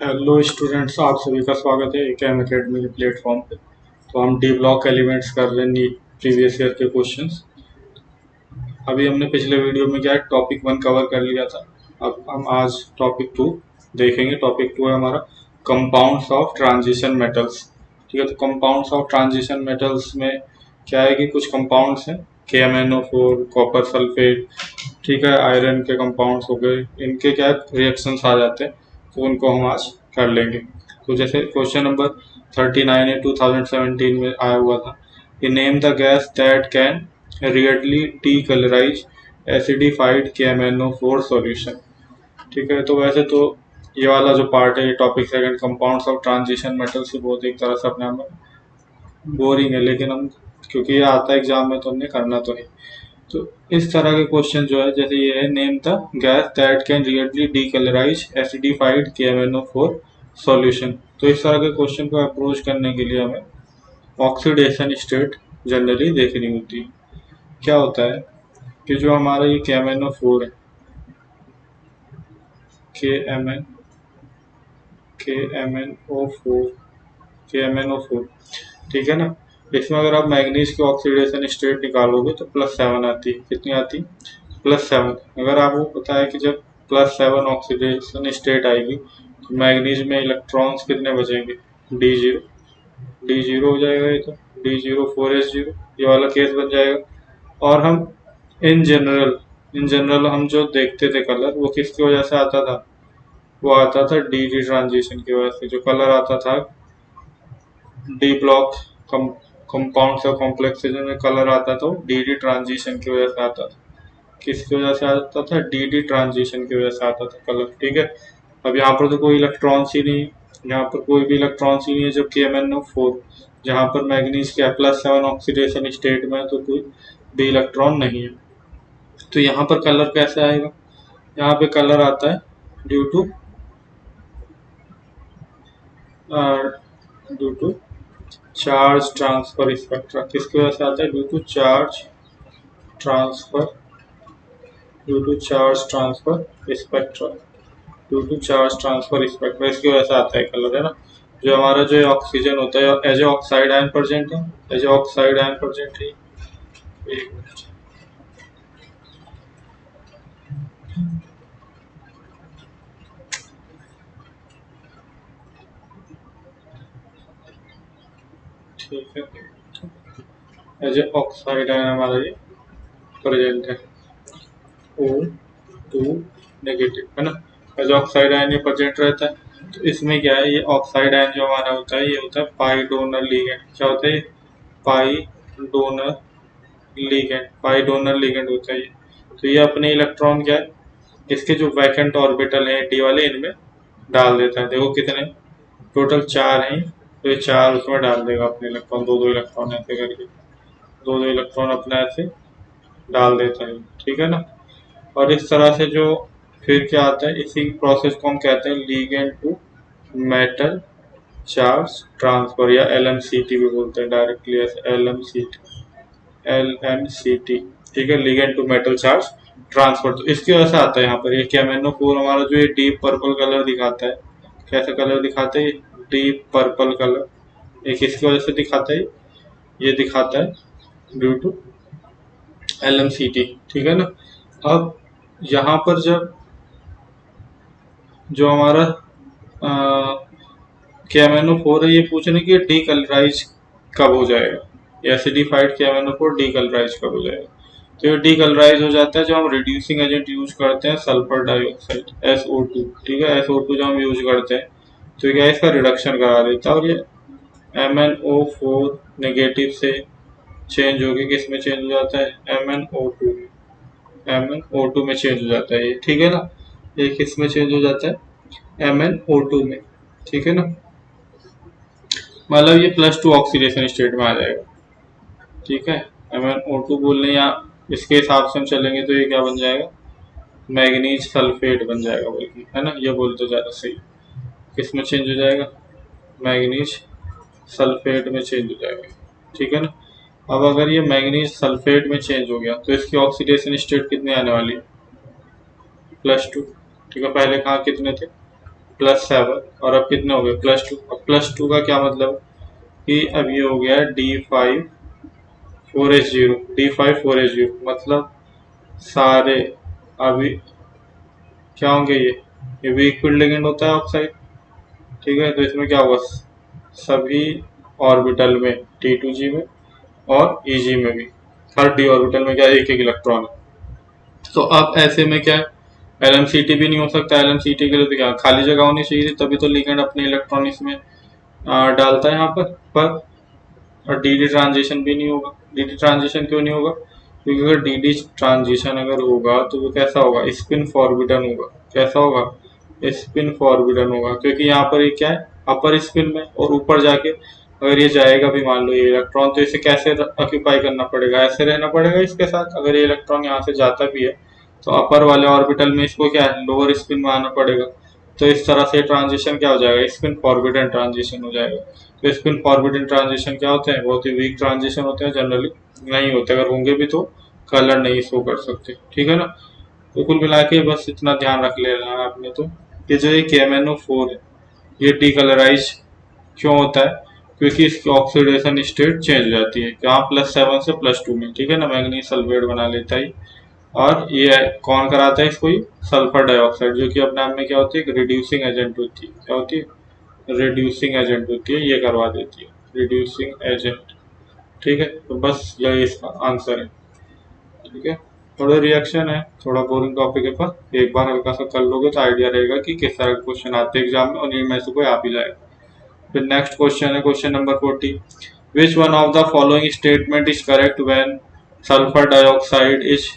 Hello students, आप सभी का स्वागत है एक एकेडमी के प्लेटफॉर्म पे। तो हम डी ब्लॉक एलिमेंट्स कर रहे हैं नीट प्रीवियस ईयर के क्वेश्चंस। अभी हमने पिछले वीडियो में क्या टॉपिक 1 कवर कर लिया था। अब हम आज टॉपिक 2 देखेंगे। टॉपिक 2 है हमारा कंपाउंड्स ऑफ ट्रांजिशन मेटल्स। ठीक है, तो कंपाउंड्स ऑफ ट्रांजिशन मेटल्स में क्या है कि कुछ कंपाउंड्स हैं KMnO4, कॉपर सल्फेट, ठीक है, आयरन के कंपाउंड्स हो गए, इनके क्या रिएक्शंस आ जाते हैं, तो उनको हम आज कर लेंगे। तो जैसे क्वेश्चन नंबर 39 है 2017 में आया हुआ था कि name the gas that can readily decolorize acidified KMnO4 solution। ठीक है, तो वैसे तो ये वाला जो पार्ट है, ये topic second compounds of transition metal से बहुत एक तरह से अपने आप में बोरिंग है, लेकिन हम क्योंकि ये आता है एग्जाम में तो हमने करना तो है। तो इस तरह के क्वेश्चन जो है, जैसे ये है name the gas that can readily decolourise acidified KMnO4 solution. तो इस तरह के क्वेश्चन को अप्रोच करने के लिए हमें ऑक्सीडेशन स्टेट जनरली देखनी होती है। क्या होता है कि जो हमारा ये KMnO4 है, KMN KMnO4 KMnO4, ठीक है ना। इसमें अगर आप मैग्नीज की ऑक्सीडेशन स्टेट निकालोगे तो +7 आती है। कितनी आती? +7। अगर आपको पता है कि जब +7 ऑक्सीडेशन स्टेट आएगी तो मैग्नीज में इलेक्ट्रॉन्स कितने बचेंगे? D0 हो जाएगा, ये तो D0 4s0, ये वाला केस बन जाएगा। और हम इन जनरल हम जो देखते थे कलर, वो किसकी वजह से आता था? वो आता था डी ट्रांजिशन की वजह से। जो कलर आता था डी ब्लॉक कंपाउंड्स और कॉम्प्लेक्सेशन में कलर आता था, डी ट्रांजिशन की वजह से आता था। किसकी वजह से आता था? डी ट्रांजिशन की वजह से आता था कलर। ठीक है, अब यहाँ पर तो कोई इलेक्ट्रॉन्स ही नहीं, यहाँ पर कोई भी इलेक्ट्रॉन्स ही नहीं है। जब KMnO4 जहाँ पर मैग्नीज के +7 ऑक्सीडेशन स्टेट में है, तो कोई भी इलेक्ट्रॉन नहीं है। तो यहाँ पर कलर कैसे आएगा? यहाँ पे कलर आता है due to charge transfer spectra. किसकी वजह से आता है? Due to charge transfer spectra. Due to charge transfer spectra, इसकी वजह से आता है कलर, है ना। जो हमारा जो ऑक्सीजन होता है as a oxide ion present है, as a oxide ion present है। एक मिनट, ठीक है, एज ए ऑक्साइड आयन हमारा ये प्रेजेंट है, O2 नेगेटिव, है ना। एज ऑक्साइड आयन ये प्रेजेंट रहता है। तो इसमें क्या है, ये ऑक्साइड आयन जो हमारा होता है, ये होता है पाई डोनर लिगेंड। क्या होता है? पाई डोनर लिगेंड होता है ये। तो ये अपने इलेक्ट्रॉन क्या है, इसके जो वैकेंट ऑर्बिटल है डी वाले, इनमें डाल देता है। देखो कितने टोटल 4 हैं, तो ये 4 उसमें डाल देगा अपने इलेक्ट्रॉन, दो इलेक्ट्रॉन ऐसे करके, दो इलेक्ट्रॉन अपना ऐसे डाल देता है, ठीक है ना। और इस तरह से जो फिर क्या आता है, इसी प्रोसेस को हम कहते हैं ligand to metal charge transfer, या LMCT भी बोलते हैं डायरेक्टली ऐसे, LMCT, ठीक है, ligand to metal charge transfer. तो इसकी वजह से आता है यहाँ पर ये KMnO4 हमारा जो ये डीप पर्पल कलर दिखाता है। कैसा कलर दिखाता है? Deep purple colour. ये किसकी वजह से दिखाता है? ये दिखाता है ड्यू टू LMCT, ठीक है ना। अब यहाँ पर जब जो हमारा KMnO4 है, ये पूछने की डीकलराइज कब हो जाएगा, एसिडिफाइड KMnO4 डीकलराइज कब हो जाएगा। तो ये डीकलराइज हो जाता है जब हम रिड्यूसिंग एजेंट यूज करते हैं, सल्फर डाइऑक्साइड SO2, ठीक है, SO2 जब हम यूज करते हैं तो क्या इसका रिडक्शन करा देता है, और ये MnO4 नेगेटिव से चेंज होके किस में चेंज हो जाता है? MnO2 में चेंज हो जाता है ये, ठीक है ना। ये किस में चेंज हो जाता है? MnO2 में, ठीक है ना। मतलब ये +2 ऑक्सीडेशन स्टेट में आ जाएगा, ठीक है। MnO2 बोलने या इसके हिसाब से हम चलेंगे तो ये क्या बन जाएगा? मैग्नीज सल्फेट बन जाएगा, बल्कि, है ना, ये बोल तो ज़्यादा सही। किस में चेंज हो जाएगा? मैग्नीज सल्फेट में चेंज हो जाएगा, ठीक है ना। अब अगर ये मैग्नीज सल्फेट में चेंज हो गया तो इसकी ऑक्सीडेशन स्टेट कितनी आने वाली है? +2, ठीक है। पहले कहाँ कितने थे? +7 और अब कितने हो गए +2। अब +2 का क्या मतलब कि अब ये हो गया D5 4H0 D5 4H0 मतलब सारे अभी क्या होंगे ये वीक फील्ड लिगेंड होता है ऑक्साइड। ठीक है, तो इसमें क्या होगा सभी ऑर्बिटल में T2G में और EG में भी हर डी ऑर्बिटल में क्या एक एक इलेक्ट्रॉन है। तो अब ऐसे में क्या LMCT भी नहीं हो सकता। LMCT के लिए तो क्या खाली जगह होनी चाहिए, तभी तो लिगेंड अपने इलेक्ट्रॉन इसमें डालता है यहाँ पर और DD ट्रांजिशन भी नहीं होगा। DD ट्रांजिशन क्यों नहीं होगा? क्योंकि अगर DD ट्रांजिशन अगर होगा तो वो कैसा होगा स्पिन फॉरबिडन होगा। कैसा होगा स्पिन फॉरबिडन होगा, क्योंकि यहाँ पर ये क्या है अपर स्पिन में और ऊपर जाके अगर ये जाएगा भी मान लो ये इलेक्ट्रॉन तो इसे कैसे ऑक्यूपाई करना पड़ेगा, ऐसे रहना पड़ेगा इसके साथ। अगर ये इलेक्ट्रॉन यहाँ से जाता भी है तो अपर वाले ऑर्बिटल में इसको क्या है लोअर स्पिन में आना पड़ेगा। तो इस तरह से ट्रांजिशन क्या हो जाएगा स्पिन फॉरबिडन ट्रांजिशन हो जाएगा। तो स्पिन फॉरबिडन ट्रांजिशन क्या होते हैं बहुत ही वीक ट्रांजिशन होते हैं, जनरली नहीं होते, अगर होंगे भी तो कलर नहीं शो कर सकते। ठीक है ना, तो कुल मिला के बस इतना ध्यान रख लेना है आपने तो कि जो ये KMnO4 है ये डीकलराइज क्यों होता है, क्योंकि इसकी ऑक्सीडेशन स्टेट चेंज हो जाती है कहाँ +7 से +2 में। ठीक है ना, मैग्नीज सल्फेट बना लेता है और ये कौन कराता है इसको ये सल्फर डाइऑक्साइड, जो कि अपने आप में क्या होती है एक रिड्यूसिंग एजेंट होती है। क्या होती है रिड्यूसिंग एजेंट होती है, ये करवा देती है रिड्यूसिंग एजेंट। ठीक है, तो बस यही इसका आंसर है। ठीक है, थोड़ा रिएक्शन है, थोड़ा बोरिंग टॉपिक है, पर एक बार हल्का सा कर लोगे तो आइडिया रहेगा कि किस तरह के क्वेश्चन आते हैं एग्जाम में और इनमें से कोई आ भी जाएगा। फिर नेक्स्ट क्वेश्चन है question number 40। Which one of the following statement is correct when sulphur dioxide is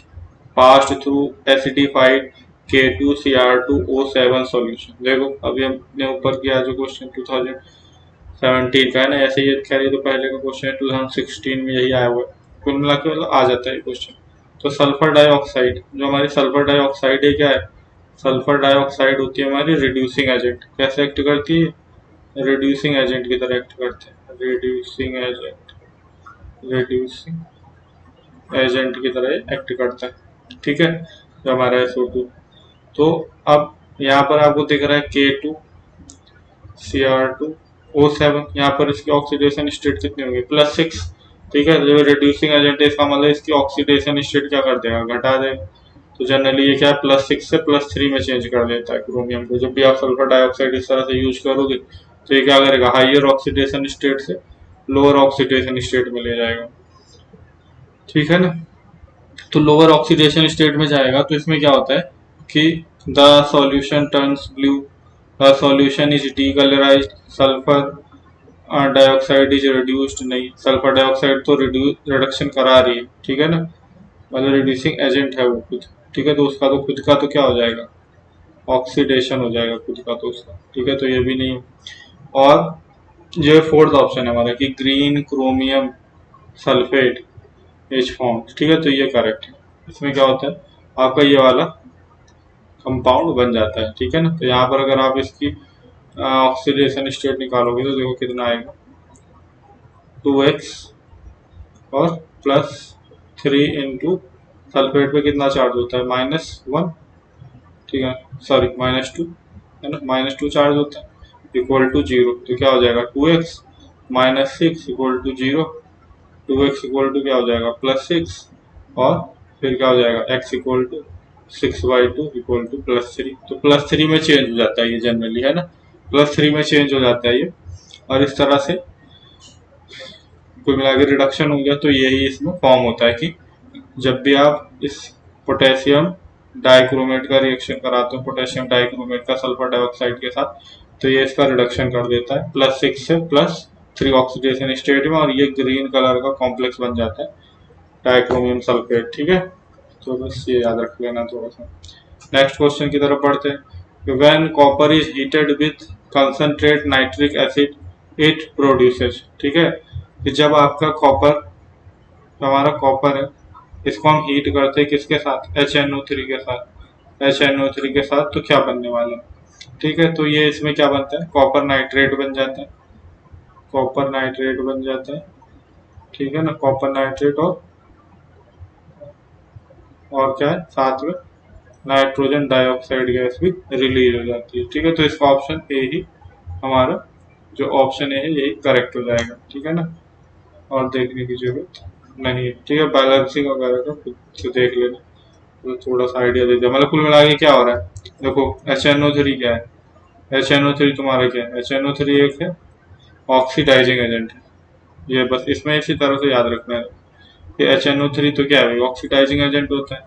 passed through acidified K2Cr2O7 solution. देखो अभी हमने ऊपर किया जो क्वेश्चन 2017 का है ना, ऐसे ये कह रही तो पहले का क्वेश्चन 2016 में यही आया हुआ है। कुल मिला के मतलब आ जाता है क्वेश्चन। तो सल्फर डाइऑक्साइड जो हमारी सल्फर डाइऑक्साइड है क्या है सल्फर डाइऑक्साइड होती है हमारी रिड्यूसिंग एजेंट। कैसे एक्ट करती है रिड्यूसिंग एजेंट की तरह एक्ट करते हैं रिड्यूसिंग एजेंट की तरह एक्ट करता है। ठीक है, जो हमारा SO2। तो अब यहाँ पर आपको दिख रहा है K2Cr2O7, यहाँ पर इसकी ऑक्सीडेशन स्टेट कितनी होगी +6। ठीक है, जो रिड्यूसिंग एजेंट है इसका मतलब इसकी ऑक्सीडेशन स्टेट क्या कर देगा घटा देगा। तो जनरली ये क्या है +6 से +3 में चेंज कर देता है क्रोमियम को। जब भी आप सल्फर डाइऑक्साइड इस तरह से यूज करोगे तो ये क्या करेगा हाइयर ऑक्सीडेशन स्टेट से लोअर ऑक्सीडेशन स्टेट में ले जाएगा। ठीक है ना, तो लोअर ऑक्सीडेशन स्टेट में जाएगा तो इसमें क्या होता है कि the solution turns blue, the solution is decolourised, sulphur dioxide is reduced. नहीं, सल्फर डाइऑक्साइड तो रिडक्शन करा रही है। ठीक है ना, मतलब रिड्यूसिंग एजेंट है वो खुद। ठीक है, तो उसका तो खुद का तो क्या हो जाएगा ऑक्सीडेशन हो जाएगा खुद का तो उसका। ठीक है, तो ये भी नहीं है। और जो फोर्थ ऑप्शन है हमारा कि green chromium sulphate H form. ठीक है, तो ये करेक्ट है। इसमें क्या होता है आपका ये वाला कंपाउंड बन जाता है। ठीक है ना, तो यहाँ पर अगर आप इसकी ऑक्सीडेशन स्टेट निकालोगे तो देखो कितना आएगा 2x और +3 इंटू सल्फेट पे कितना चार्ज होता है -1। ठीक है, सॉरी -2 है ना, -2 चार्ज होता है इक्वल टू 0। तो क्या हो जाएगा 2x -6 equal to 0। 2x equal to क्या हो जाएगा +6 और फिर क्या हो जाएगा x equal to 6/2 equal to +3। तो +3 में चेंज हो जाता है ये जनरली है ना, +3 में चेंज हो जाता है ये। और इस तरह से कुल मिला के रिडक्शन हो गया। तो यही इसमें फॉर्म होता है कि जब भी आप इस पोटेशियम डाइक्रोमेट का रिएक्शन कराते हो पोटेशियम डाइक्रोमेट का सल्फर डाइऑक्साइड के साथ, तो ये इसका रिडक्शन कर देता है +6 से +3 ऑक्सीडेशन स्टेट में और ये ग्रीन कलर का कॉम्प्लेक्स बन जाता है डाइक्रोमियम सल्फेट। ठीक है, तो बस ये याद रख लेना थोड़ा सा। नेक्स्ट क्वेश्चन की तरफ बढ़ते हैं। When copper is heated with concentrate nitric acid it produces. ठीक है, कि जब आपका कॉपर हमारा कॉपर है इसको हम हीट करते हैं किसके साथ HNO3 के साथ। HNO3 के साथ तो क्या बनने वाला है ठीक है, तो ये इसमें क्या बनता है कॉपर नाइट्रेट बन जाता है। कॉपर नाइट्रेट बन जाता है। ठीक है ना, कॉपर नाइट्रेट और क्या है साथ में नाइट्रोजन डाइऑक्साइड गैस भी रिलीज हो जाती है। ठीक है, तो इसका ऑप्शन ए ही हमारा जो ऑप्शन ए है यही करेक्ट हो जाएगा। ठीक है ना, और देखने की जरूरत नहीं है। ठीक है, बैलेंसिंग वगैरह का खुद से देख लेना, तो थोड़ा सा आइडिया दे दिया। मतलब कुल मिला के क्या हो रहा है, देखो HNO3 क्या है, HNO3 तुम्हारा क्या है, HNO3 एक है ऑक्सीडाइजिंग एजेंट है। ये बस इसमें इसी तरह से याद रखना है कि HNO3 तो क्या है, ऑक्सीडाइजिंग एजेंट होता है,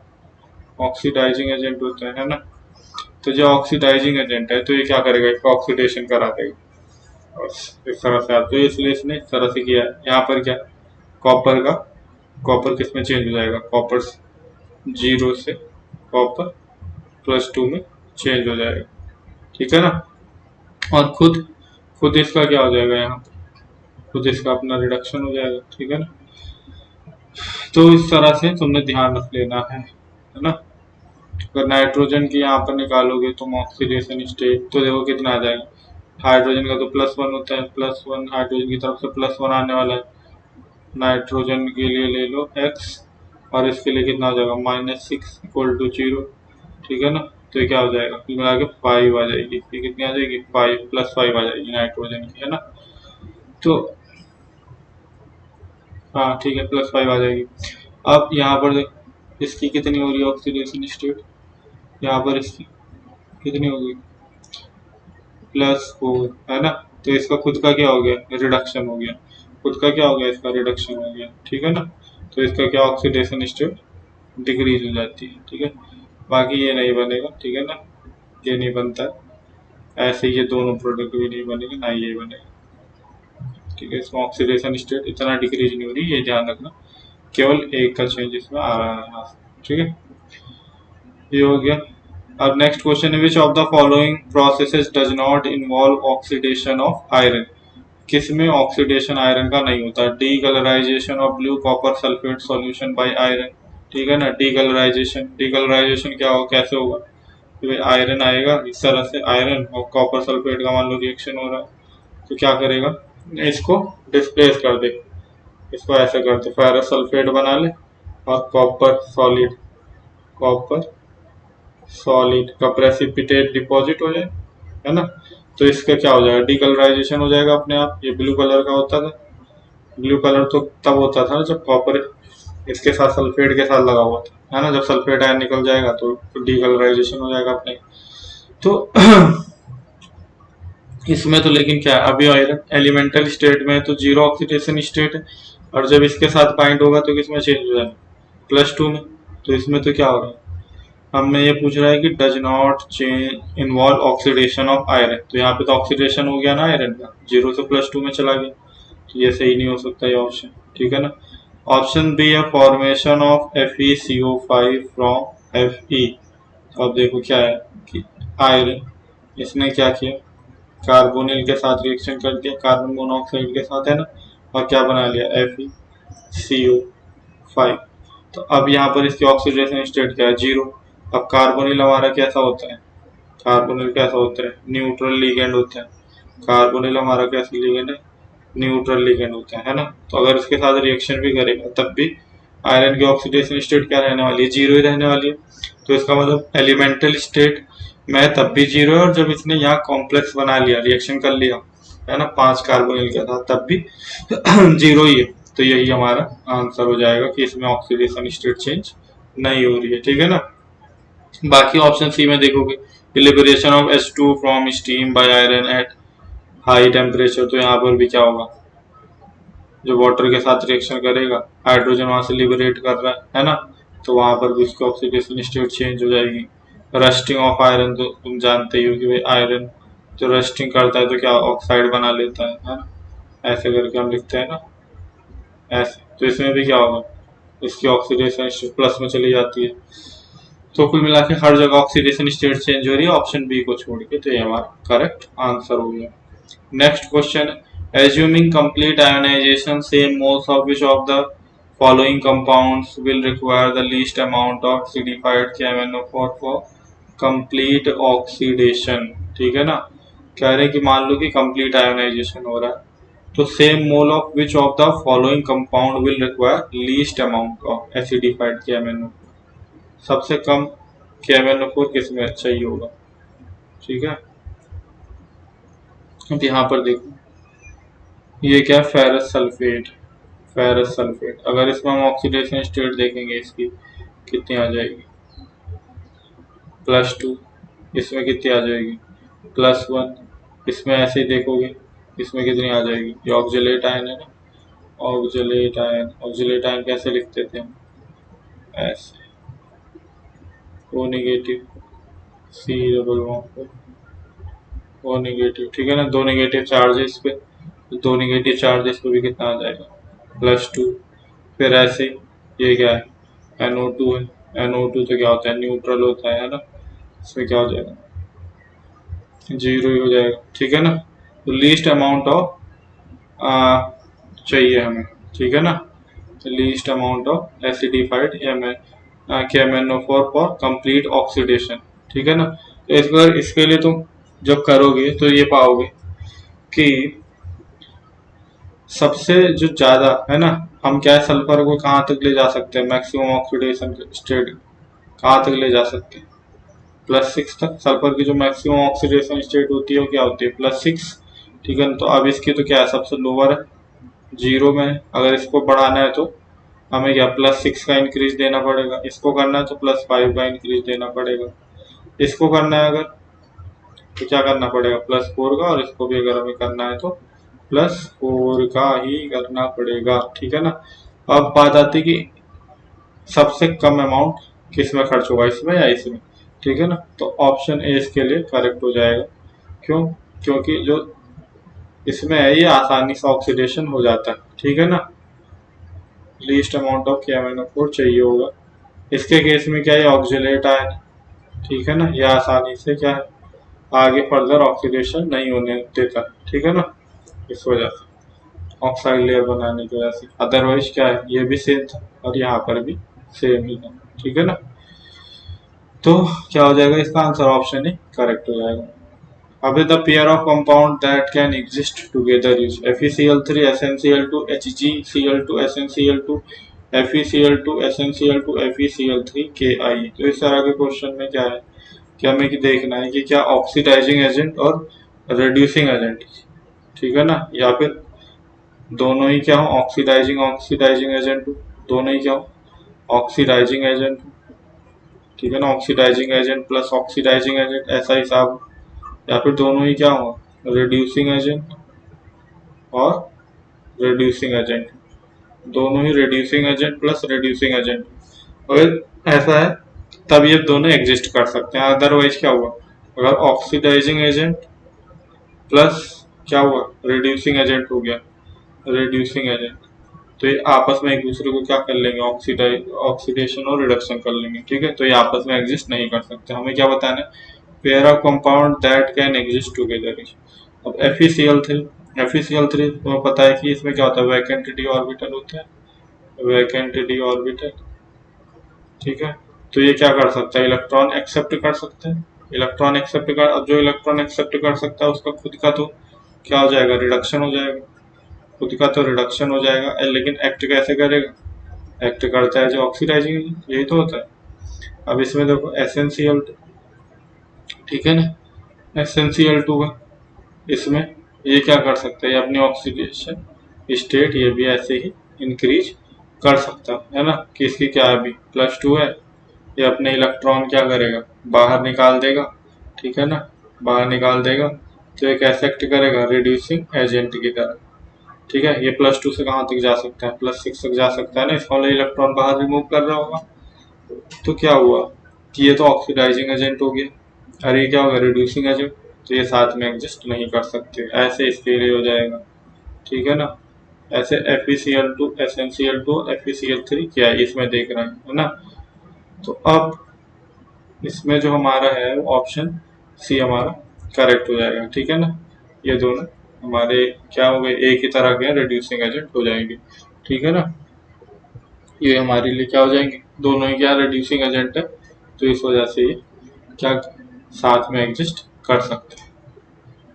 ऑक्सीडाइजिंग एजेंट होता है ना। तो जो ऑक्सीडाइजिंग एजेंट है तो ये क्या करेगा, इसका ऑक्सीडेशन करा देगा, और इस तरह से तो इसलिए इसने इस तरह से किया है। यहाँ पर क्या, कॉपर का, कॉपर किस में चेंज हो जाएगा, कॉपर 0 से कॉपर +2 में चेंज हो जाएगा। ठीक है ना, और खुद खुद इसका क्या हो जाएगा, यहाँ पर खुद इसका अपना रिडक्शन हो जाएगा। ठीक है ना, तो इस तरह से तुमने ध्यान रख लेना है ना। अगर नाइट्रोजन की यहाँ पर निकालोगे तुम ऑक्सीडेशन स्टेट, तो देखो कितना आ जाएगा, हाइड्रोजन का तो +1 होता है, +1 हाइड्रोजन की तरफ से +1 आने वाला है, नाइट्रोजन के लिए ले लो x, और इसके लिए कितना हो जाएगा -6 = 0। ठीक है ना, तो ये क्या हो जाएगा, कुल मिला के 5 आ जाएगी, ये कितनी आ जाएगी 5 +5 आ जाएगी नाइट्रोजन की, है ना। तो हाँ ठीक है, +5 आ जाएगी। अब यहाँ पर देखो इसकी कितनी हो रही है ऑक्सीडेशन स्टेट, यहाँ पर इसकी कितनी होगी +4, है ना। तो इसका खुद का क्या हो गया, रिडक्शन हो गया, खुद का क्या हो गया, इसका रिडक्शन हो गया। ठीक है ना, तो इसका क्या ऑक्सीडेशन स्टेट डिक्रीज हो जाती है। ठीक है, बाकी ये नहीं बनेगा। ठीक है ना, ये नहीं बनता है, ऐसे ये दोनों प्रोडक्ट भी नहीं बनेंगे, ना ये बनेगा। ठीक है, इसमें ऑक्सीडेशन स्टेट इतना डिक्रीज नहीं हो रही, ये ध्यान रखना, केवल एक का चेंज इसमें आ रहा है यहाँ से। ठीक है, ये हो गया। अब नेक्स्ट क्वेश्चन है, विच of the following processes does not involve oxidation of iron, किसमें ऑक्सीडेशन आयरन का नहीं होता, D colourisation of blue copper sulphate solution bye iron. ठीक है ना, डी कलराइजेशन क्या हो, कैसे होगा, आयरन आएगा इस तरह से, आयरन और कॉपर सल्फेट का मान लो रिएक्शन हो रहा है, तो क्या करेगा, इसको डिस्प्लेस कर दे, इसको ऐसे करते फेरस सल्फेट बना ले, और कॉपर सॉलिड का प्रेसिपिटेट डिपॉजिट हो जाए, है ना। तो इसका क्या हो जाएगा, डीकलराइजेशन हो जाएगा अपने आप। ये ब्लू कलर का होता था, ब्लू कलर तो तब होता था जब कॉपर इसके साथ सल्फेट के साथ लगा हुआ था, है ना। जब सल्फेट आयन निकल जाएगा तो डीकलराइजेशन हो जाएगा अपने। तो इसमें तो लेकिन क्या है, अभी आयरन एलिमेंटल स्टेट में है तो 0 ऑक्सीडेशन स्टेट है, और जब इसके साथ बाइंड होगा तो किसमें चेंज हो जाएगा, +2 में। तो इसमें तो क्या होगा, हमने ये पूछ रहा है कि does not change involve oxidation of iron, तो यहाँ पे तो ऑक्सीडेशन हो गया ना आयरन का, 0 से +2 में चला गया, तो ये सही नहीं हो सकता ये ऑप्शन। ठीक है ना, ऑप्शन बी है formation of FeCO5 from Fe। अब देखो क्या है कि आयरन इसने क्या किया, कार्बोनिल के साथ रिएक्शन कर दिया, कार्बन मोनोऑक्साइड के साथ, है ना, और क्या बना लिया FeCO5। तो अब यहाँ पर इसकी ऑक्सीडेशन स्टेट क्या है, 0। अब कार्बोनिल हमारा कैसा होता है, कार्बोनिल कैसा होता है, न्यूट्रल लिगेंड होता है, कार्बोनिल हमारा कैसा लिगेंड है, न्यूट्रल लिगेंड होता है ना। तो अगर इसके साथ रिएक्शन भी करेगा तब भी आयरन की ऑक्सीडेशन स्टेट क्या रहने वाली है, 0 ही रहने वाली है। तो इसका मतलब एलिमेंटल स्टेट में तब भी 0 है, और जब इसने यहाँ कॉम्प्लेक्स बना लिया, रिएक्शन कर लिया, है ना, 5 कार्बोनिल के साथ, तब भी 0 ही है। तो यही हमारा आंसर हो जाएगा कि इसमें ऑक्सीडेशन स्टेट चेंज नहीं हो रही है। ठीक है ना, बाकी ऑप्शन सी में देखोगे, liberation of H2 from steam by iron at high temperature, तो यहाँ पर भी क्या होगा, जो वाटर के साथ रिएक्शन करेगा, हाइड्रोजन वहां से लिबरेट कर रहा है ना, तो वहां पर भी उसकी ऑक्सीडेशन स्टेट चेंज हो जाएगी। रस्टिंग ऑफ आयरन तो तुम जानते ही हो कि भाई आयरन जो रस्टिंग करता है तो क्या ऑक्साइड बना लेता है ना, ऐसे करके हम लिखते हैं ना, ऐसे। तो इसमें भी क्या होगा, इसकी ऑक्सीडेशन स्टेट प्लस में चली जाती है। तो कुल मिला के हर जगह ऑक्सीडेशन स्टेट चेंज हो रही है, ऑप्शन बी को छोड़ के, तो ये हमारा करेक्ट आंसर हो गया। Next question, assuming complete ionization, same moles of which of the following compounds will require the least amount of acidified KMnO4 for complete oxidation। ठीक है ना, कह रहे हैं कि मान लो कि complete ionization हो रहा है, तो same mole of which of the following compound will require least amount of acidified KMnO4, सबसे कम KMnO4 किस में चाहिए होगा। ठीक है, अब यहाँ पर देखो ये क्या है, फेरस सल्फेट। फेरस सल्फेट अगर इसमें हम ऑक्सीडेशन स्टेट देखेंगे इसकी कितनी आ जाएगी, +2। इसमें कितनी आ जाएगी, +1। इसमें ऐसे ही देखोगे इसमें कितनी आ जाएगी, ये ऑक्जेलेट आयन है ना, ऑक्जेलेट आयन। ऑक्जेलेट आयन कैसे लिखते थे हम, ऐसे, O negative C double O negative. ठीक है ना, दो नेगेटिव चार्ज है इस पे, तो दो नेगेटिव चार्ज इस पे भी कितना आ जाएगा, +2। फिर ऐसे ये क्या है, NO2 है। NO2 तो क्या होता है, न्यूट्रल होता है ना, इसमें क्या हो जाएगा, 0 ही हो जाएगा। ठीक है ना, तो लीस्ट अमाउंट ऑफ चाहिए हमें। ठीक है ना, least amount of acidified KMnO4 for complete oxidation. ठीक है ना, तो इसके लिए तुम जब करोगे तो ये पाओगे कि सबसे जो ज्यादा है ना, हम क्या है, सल्फर को कहाँ तक ले जा सकते हैं, मैक्सिमम ऑक्सीडेशन स्टेट कहाँ तक ले जा सकते हैं, +6 तक। सल्फर की जो मैक्सिमम ऑक्सीडेशन स्टेट होती है वो क्या होती है, +6। ठीक है, तो अब इसकी तो क्या है, सबसे लोअर है, 0 में है। अगर इसको बढ़ाना है तो हमें क्या +6 का इंक्रीज देना पड़ेगा, इसको करना है तो +5 का इंक्रीज देना पड़ेगा, इसको करना है अगर तो क्या करना पड़ेगा, +4 का, और इसको भी अगर हमें करना है तो +4 का ही करना पड़ेगा। ठीक है ना, अब बात आती कि सबसे कम अमाउंट किस में खर्च होगा, इसमें या इसमें। ठीक है ना, तो ऑप्शन ए इसके लिए करेक्ट हो जाएगा। क्यों, क्योंकि जो इसमें है ये आसानी से ऑक्सीडेशन हो जाता है। ठीक है ना, लीस्ट अमाउंट ऑफ KMnO4 चाहिए होगा। इसके केस में क्या है, ऑक्जेलेट आयन। ठीक है ना, ये आसानी से क्या है, आगे फर्दर ऑक्सीडेशन नहीं होने देता। ठीक है ना, इस वजह से ऑक्साइड लेयर बनाने की वजह से, अदरवाइज क्या है, ये भी सेम था और यहाँ पर भी सेम ही था। ठीक है ना, तो क्या हो जाएगा, इसका आंसर ऑप्शन ही करेक्ट हो जाएगा। अब the pair of compound that can exist together is FeCl3 SnCl2 HgCl2 SnCl2 FeCl2 SnCl2 FeCl3 Ki। तो इस तरह के क्वेश्चन में क्या है कि हमें देखना है कि क्या ऑक्सीडाइजिंग एजेंट और रिड्यूसिंग एजेंट, ठीक है ना, या फिर दोनों ही क्या हो, ऑक्सीडाइजिंग ऑक्सीडाइजिंग एजेंट, दोनों ही क्या हो, ऑक्सीडाइजिंग एजेंट। ठीक है ना, oxidising agent plus oxidising agent, ऐसा हिसाब। या फिर दोनों ही क्या हो, रिड्यूसिंग एजेंट और रिड्यूसिंग एजेंट, दोनों ही reducing agent plus reducing agent. अगर ऐसा है तब ये दोनों एग्जिस्ट कर सकते हैं, अदरवाइज क्या हुआ, अगर ऑक्सीडाइजिंग एजेंट प्लस क्या हुआ, रिड्यूसिंग एजेंट हो गया, रिड्यूसिंग एजेंट, तो ये आपस में एक दूसरे को क्या कर लेंगे, ऑक्सीडेशन और रिडक्शन कर लेंगे। ठीक है, तो ये आपस में एग्जिस्ट नहीं कर सकते। हमें क्या बताना है, pair of compound that can exist together. अब FeCl3 तुम्हें पता है कि इसमें क्या होता है, वैकेंट डी ऑर्बिटल होता है, वैकेंट डी ऑर्बिटल। ठीक है, तो ये क्या कर सकता है, इलेक्ट्रॉन एक्सेप्ट कर सकता है, इलेक्ट्रॉन एक्सेप्ट कर, अब जो इलेक्ट्रॉन एक्सेप्ट कर सकता है उसका खुद का तो क्या हो जाएगा, रिडक्शन हो जाएगा, खुद का तो रिडक्शन हो जाएगा, लेकिन एक्ट कैसे करेगा, एक्ट करता है जो ऑक्सीडाइजिंग, यही तो होता है। अब इसमें देखो SnCl2, ठीक है ना, SnCl2 का इसमें ये क्या कर सकता है, ये अपनी ऑक्सीडेशन स्टेट ये भी ऐसे ही इंक्रीज कर सकता है ना, कि इसकी क्या है, अभी +2 है, ये अपने इलेक्ट्रॉन क्या करेगा, बाहर निकाल देगा। ठीक है ना, बाहर निकाल देगा तो ये कैसे एक्ट करेगा, रिड्यूसिंग एजेंट की तरह। ठीक है, ये +2 से कहाँ तक जा सकता है, +6 तक जा सकता है ना, इसका इलेक्ट्रॉन बाहर रिमूव कर रहा होगा। तो क्या हुआ कि ये तो ऑक्सीडाइजिंग एजेंट हो गया, और ये क्या होगा, रिड्यूसिंग एजेंट, तो ये साथ में एग्जिस्ट नहीं कर सकते, ऐसे इसके लिए हो जाएगा। ठीक है ना, ऐसे FeCl2 SnCl2 FeCl3 क्या है इसमें देख रहे हैं, है ना। तो अब इसमें जो हमारा है ऑप्शन सी हमारा करेक्ट हो जाएगा। ठीक है ना, ये दोनों हमारे क्या हो गए, एक ही तरह के रिड्यूसिंग एजेंट हो जाएंगे। ठीक है ना, ये हमारे लिए क्या हो जाएंगे, दोनों ही क्या रिड्यूसिंग एजेंट है, तो इस वजह से ये क्या साथ में एग्जिस्ट कर सकते हैं,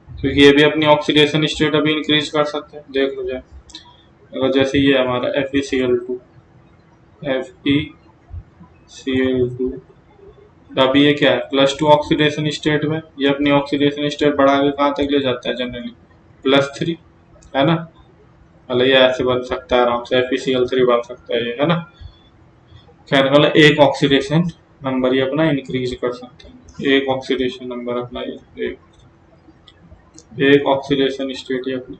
क्योंकि ये भी अपनी ऑक्सीडेशन स्टेट अभी इंक्रीज कर सकते हैं। देख लो जाए, अगर जैसे ये हमारा FeCl2 FeCl2 अभी ये क्या है, +2 ऑक्सीडेशन स्टेट में, ये अपनी ऑक्सीडेशन स्टेट बढ़ा के कहाँ तक ले जाता है जनरली, +3, है ना। मतलब ये ऐसे बन सकता है आराम से, FeCl3 बन सकता है ये, है ना। कहने वाला एक ऑक्सीडेशन नंबर ये अपना इंक्रीज कर सकता है, एक ऑक्सीडेशन नंबर अपना ये एक ऑक्सीडेशन स्टेट ये अपनी।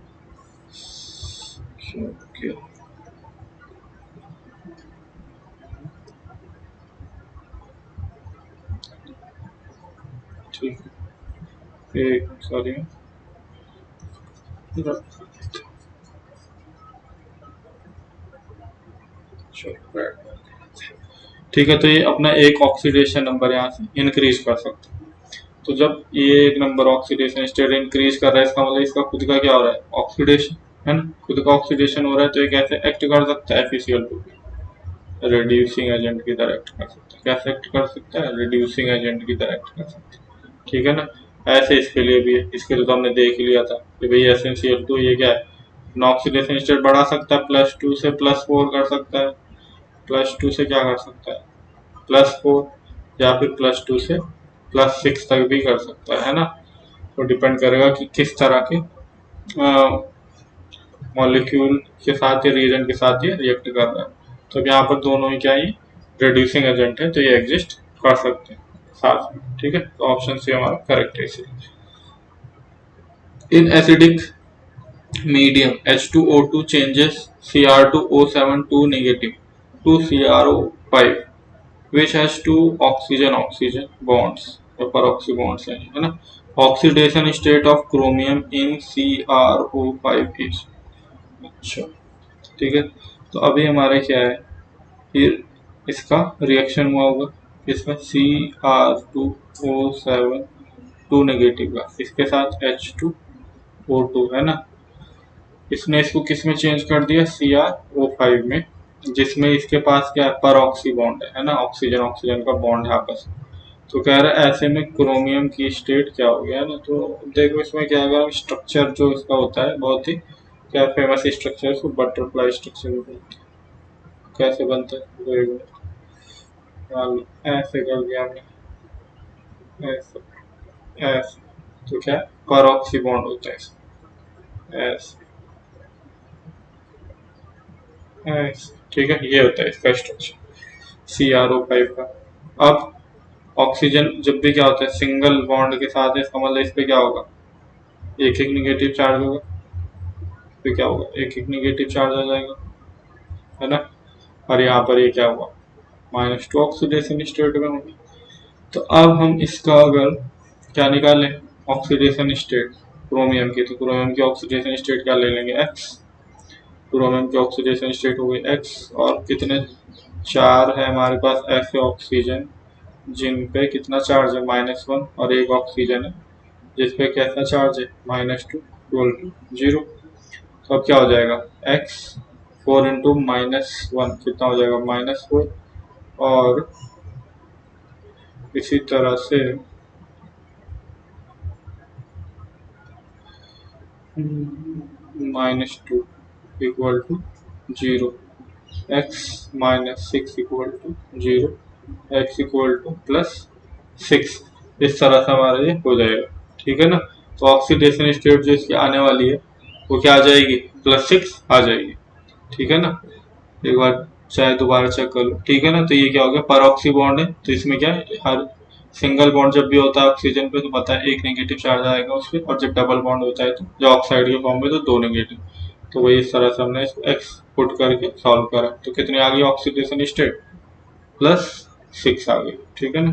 ठीक है, एक सॉरी ठीक है, तो ये अपना एक ऑक्सीडेशन नंबर यहाँ से इंक्रीज कर सकते हैं। तो जब ये एक नंबर ऑक्सीडेशन स्टेट इंक्रीज कर रहा है, इसका मतलब इसका खुद का क्या हो रहा है, ऑक्सीडेशन, है ना। खुद का ऑक्सीडेशन हो रहा है, तो ये कैसे एक्ट कर सकता है, FeCl2 रिड्यूसिंग एजेंट की तरह एक्ट कर सकता है। कैसे एक्ट कर सकता है, रिड्यूसिंग एजेंट की तरह एक्ट कर सकता है, ठीक है ना। ऐसे इसके लिए भी है, इसके लिए तो हमने देख ही लिया था कि भाई SnCl2 ये क्या है, ऑक्सीडेशन स्टेट बढ़ा सकता है, +2 से +4 कर सकता है, +2 से क्या कर सकता है, +4, या फिर +2 से +6 तक भी कर सकता है ना। तो डिपेंड करेगा कि किस तरह के मॉलिक्यूल के साथ या रिएजेंट के साथ ये रिएक्ट कर रहा है। तो यहाँ पर दोनों ही क्या, ये रिड्यूसिंग एजेंट है, तो ये एग्जिस्ट कर सकते हैं साथ में, ठीक है। तो ऑप्शन सी हमारा करेक्ट है इसे। In acidic medium H2O2 changes Cr2O7 2 negative to CrO5 which has two oxygen bonds या peroxy bonds है ना। Oxidation state of chromium in CrO5 is। अच्छा, ठीक है। तो अभी हमारे क्या है, फिर इसका रिएक्शन हुआ होगा, इसमें Cr2O7 2 नेगेटिव का इसके साथ H2O2, है ना। इसने इसको किस में चेंज कर दिया, CrO5 में, जिसमें इसके पास क्या है, परऑक्सी बॉन्ड है ना, ऑक्सीजन ऑक्सीजन का बॉन्ड है आपस में। तो कह रहा है ऐसे में क्रोमियम की स्टेट क्या हो गया ना। तो देखो इसमें क्या है, स्ट्रक्चर जो इसका होता है बहुत ही क्या फेमस स्ट्रक्चर है, इसको बटरफ्लाई स्ट्रक्चर बोलते हैं। कैसे बनता है, ऐसे कर दिया हमने, ऐसे ऐसे, तो क्या परऑक्सी बॉन्ड होता है इसमें, ऐसे ऐसे, ठीक है। ये होता है इसका स्ट्रक्चर CrO5 का। अब ऑक्सीजन जब भी क्या होता है सिंगल बॉन्ड के साथ है, इसका मतलब इस पे क्या होगा, एक एक निगेटिव चार्ज होगा, तो क्या होगा, एक एक निगेटिव चार्ज आ जाएगा, है ना। और यहाँ पर ये क्या हुआ, -2 ऑक्सीडेशन स्टेट में होगी। तो अब हम इसका अगर क्या निकालें, ऑक्सीडेशन स्टेट क्रोमियम की, तो क्रोमियम की ऑक्सीडेशन स्टेट क्या ले लेंगे, X। क्रोमियम की ऑक्सीडेशन स्टेट हो गई X, और कितने 4 है हमारे पास ऐसे ऑक्सीजन जिन पे कितना चार्ज है, -1, और एक ऑक्सीजन है जिसपे कैसा चार्ज है, -2 इक्वल टू 0। तो अब क्या हो जाएगा, x 4 इंटू -1 कितना हो जाएगा, -4, और इसी तरह से -2 equal to 0, x -6 equal to 0, x equal to +6, इस तरह से हमारा ये हो जाएगा, ठीक है ना। तो ऑक्सीडेशन स्टेट जो इसकी आने वाली है वो क्या आ जाएगी, +6 आ जाएगी, ठीक है ना। एक बार चाहे दोबारा चेक कर लो, ठीक है ना। तो ये क्या हो गया, परऑक्सी बॉन्ड है, तो इसमें क्या है, हर सिंगल बॉन्ड जब भी होता है ऑक्सीजन पे तो पता है एक नेगेटिव चार्ज आएगा उस पर, और जब डबल बॉन्ड होता है तो जो ऑक्साइड के फॉर्म में तो 2 नेगेटिव। तो वही इस तरह से हमने इसको एक्स पुट करके सॉल्व करा, तो कितनी आ गई ऑक्सीडेशन स्टेट, +6 आ गई, ठीक है ना।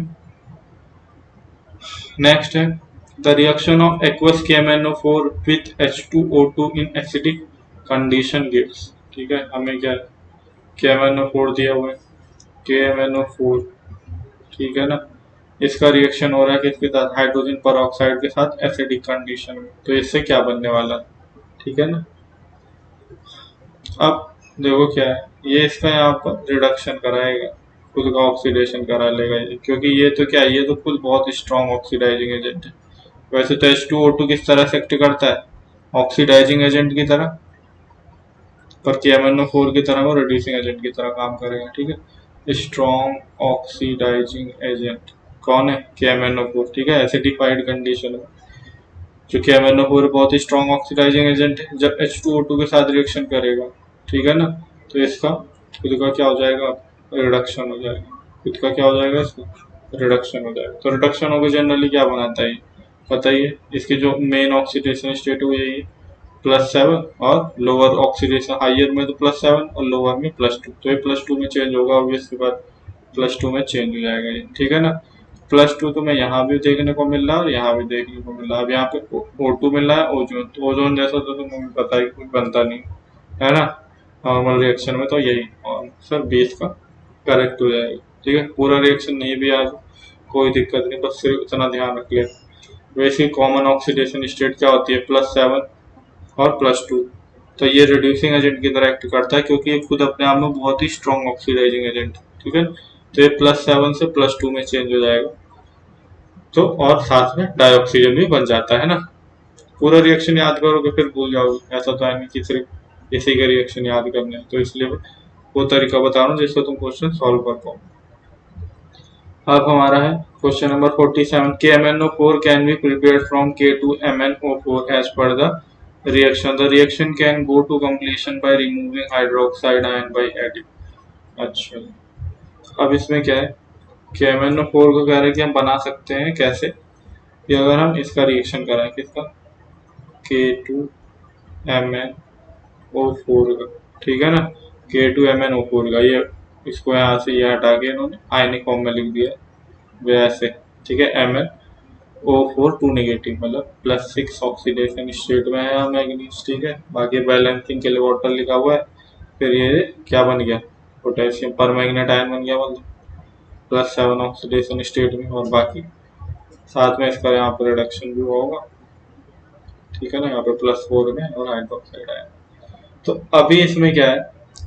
नेक्स्ट है the reaction of aqueous KMnO4 with H2O2 in acidic condition gives, ठीक है। हमें क्या KMnO4 दिया हुआ है, KMnO4, ठीक है ना। इसका रिएक्शन हो रहा है किसके साथ, हाइड्रोजन परऑक्साइड के साथ एसिडिक कंडीशन में, तो इससे क्या बनने वाला है, ठीक है ना। अब देखो क्या है, ये इसका यहाँ पर रिडक्शन कराएगा, खुद का ऑक्सीडेशन करा लेगा ये, क्योंकि ये तो क्या है, ये तो खुद बहुत स्ट्रॉन्ग ऑक्सीडाइजिंग एजेंट है। वैसे तो H2O2 किस तरह से एक्ट करता है, ऑक्सीडाइजिंग एजेंट की तरह, पर KMnO4 की तरह वो रिड्यूसिंग एजेंट की तरह काम करेगा, ठीक है। स्ट्रॉन्ग ऑक्सीडाइजिंग एजेंट, कौन है, KMnO4, ठीक है, एसिडिफाइड कंडीशन में जो KMnO4 बहुत ही स्ट्रॉन्ग ऑक्सीडाइजिंग एजेंट है, जब H2O2 के साथ रिएक्शन करेगा, ठीक है ना, तो इसका खुद का क्या हो जाएगा, रिडक्शन हो जाएगा, खुद का क्या हो जाएगा, इसका रिडक्शन हो जाएगा। तो रिडक्शन होकर जनरली क्या बनाता है पता ही है, इसकी जो मेन ऑक्सीडेशन स्टेट है वो यही है +7, और लोअर ऑक्सीडेशन हाइयर में तो +7 और लोअर में +2, तो ये +2 में चेंज होगा, ऑब्वियस के बाद +2 में चेंज हो जाएगा ये, ठीक है ना। +2 तुम्हें यहाँ भी देखने को मिल रहा है और यहाँ भी देखने को मिल रहा है। अब यहाँ पे O2 मिल रहा है, ओजोन, तो ओजोन जैसा तो तुम्हें पता ही कुछ बनता नहीं है ना, नॉर्मल रिएक्शन में, तो यही आंसर 20 का करेक्ट हो जाएगा, ठीक है। पूरा रिएक्शन नहीं भी आ कोई दिक्कत नहीं, बस सिर्फ इतना ध्यान रख ले। वैसे कॉमन ऑक्सीडेशन स्टेट क्या होती है, +7 और +2, तो ये रिड्यूसिंग एजेंट की तरह एक्ट करता है, क्योंकि ये खुद अपने आप में बहुत ही स्ट्रॉन्ग ऑक्सीडाइजिंग एजेंट, ठीक है। तो ये +7 से +2 में चेंज हो जाएगा, तो और साथ में डाइऑक्सीजन भी बन जाता है ना। पूरा रिएक्शन याद करोगे फिर भूल जाओगे, ऐसा तो है नहीं कि सिर्फ इसी का रिएक्शन याद करना है, तो इसलिए वो तरीका बता रहा हूँ जिससे तुम क्वेश्चन सॉल्व कर पाओ। अब हमारा है question number 47, KMnO4 can be prepared from K2MnO4 as per the reaction. The reaction can go to completion by removing hydroxide ion by adding. अच्छा, अब इसमें क्या है, KMnO4 को कह रहे हैं कि हम बना सकते हैं कैसे, कि अगर हम इसका रिएक्शन कराएं, किसका, K2MnO4 का, ठीक है ना, K2MnO4 का, ये इसको यहाँ से ये हटा के इन्होंने आयनिक फॉर्म में लिख दिया वैसे, ठीक है, MnO4 2 नेगेटिव, मतलब +6 ऑक्सीडेशन स्टेट में है मैग्नीज, ठीक है। बाकी बैलेंसिंग के लिए वाटर लिखा हुआ है, फिर ये क्या बन गया, पोटेशियम पर मैग्नेट आयन बन गया, मतलब +7 ऑक्सीडेशन स्टेट में, और बाकी साथ में इसका यहाँ पर रिडक्शन भी होगा, ठीक है ना, यहाँ पे +4 में और हाइड्रोक्साइड आयन। तो अभी इसमें क्या है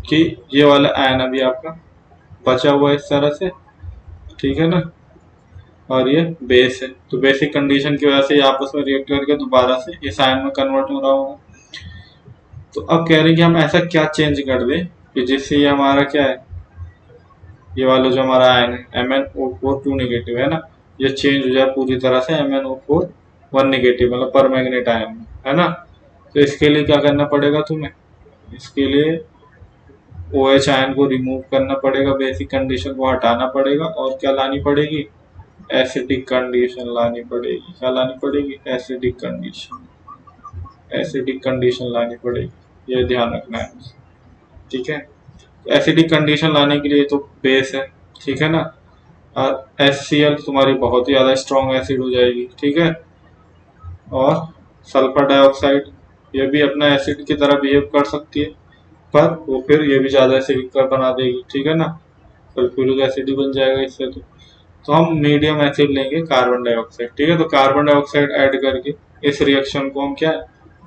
कि ये वाला आयन अभी आपका बचा हुआ है इस तरह से, ठीक है ना, और ये बेस है, तो बेसिक कंडीशन की वजह से ये आपस में रिएक्ट करके दोबारा से इस आयन में कन्वर्ट हो रहा होगा। तो अब कह रहे हैं कि हम ऐसा क्या चेंज कर दें कि जिससे ये हमारा क्या है, ये वाला जो हमारा आयन है MnO4 2 नेगेटिव है ना, ये चेंज हो जाए पूरी तरह से MnO4 1 नेगेटिव, मतलब पर मैग्नेट आयन में, है ना। तो इसके लिए क्या करना पड़ेगा तुम्हें, इसके लिए OH आयन को रिमूव करना पड़ेगा, बेसिक कंडीशन को हटाना पड़ेगा, और क्या लानी पड़ेगी, एसिडिक कंडीशन लानी पड़ेगी। क्या लानी पड़ेगी, एसिडिक कंडीशन, एसिडिक कंडीशन लानी पड़ेगी, ये ध्यान रखना है, ठीक है। एसिडिक कंडीशन लाने के लिए तो बेस है, ठीक है ना, और HCl तुम्हारी बहुत ही ज़्यादा स्ट्रॉन्ग एसिड हो जाएगी, ठीक है, और सल्फर डाइऑक्साइड ये भी अपना एसिड की तरह बिहेव कर सकती है, पर वो फिर ये भी ज़्यादा एसिडिक कर बना देगी, ठीक है ना, सल्फ्यूरिक एसिड ही बन जाएगा इससे। तो हम मीडियम एसिड लेंगे कार्बन डाइऑक्साइड, ठीक है, तो कार्बन डाइऑक्साइड ऐड करके इस रिएक्शन को हम क्या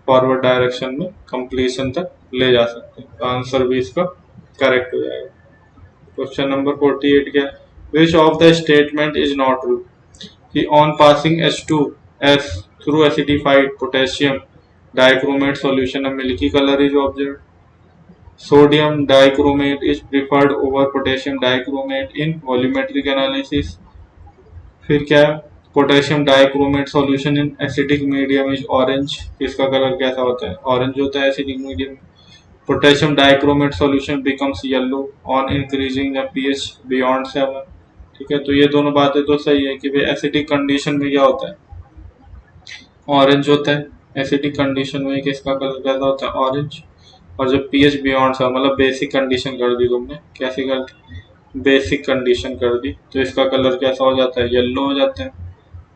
फॉरवर्ड डायरेक्शन में कंप्लीशन तक ले जा सकते हैं, तो आंसर भी इसका करेक्ट हो जाएगा। क्वेश्चन नंबर 48 क्या, which of the statement is not true, कि on passing H2S through acidified potassium dichromate solution of milky color is observed, sodium dichromate is preferred over potassium dichromate in volumetric analysis, फिर क्या है, potassium dichromate solution in acidic medium is orange, इसका colour कैसा होता है, orange होता है acidic medium. Potassium dichromate solution becomes yellow on increasing the pH beyond 7, ठीक है। तो ये दोनों बातें तो सही है कि भाई एसिडिक कंडीशन में क्या होता है, ऑरेंज होता है, एसिडिक कंडीशन में किसका कलर कैसा होता है, ऑरेंज, और जब pH बियॉन्ड 7 मतलब बेसिक कंडीशन कर दी तुमने, कैसी कर दी, बेसिक कंडीशन कर दी, तो इसका कलर कैसा हो जाता है, येलो हो जाता है,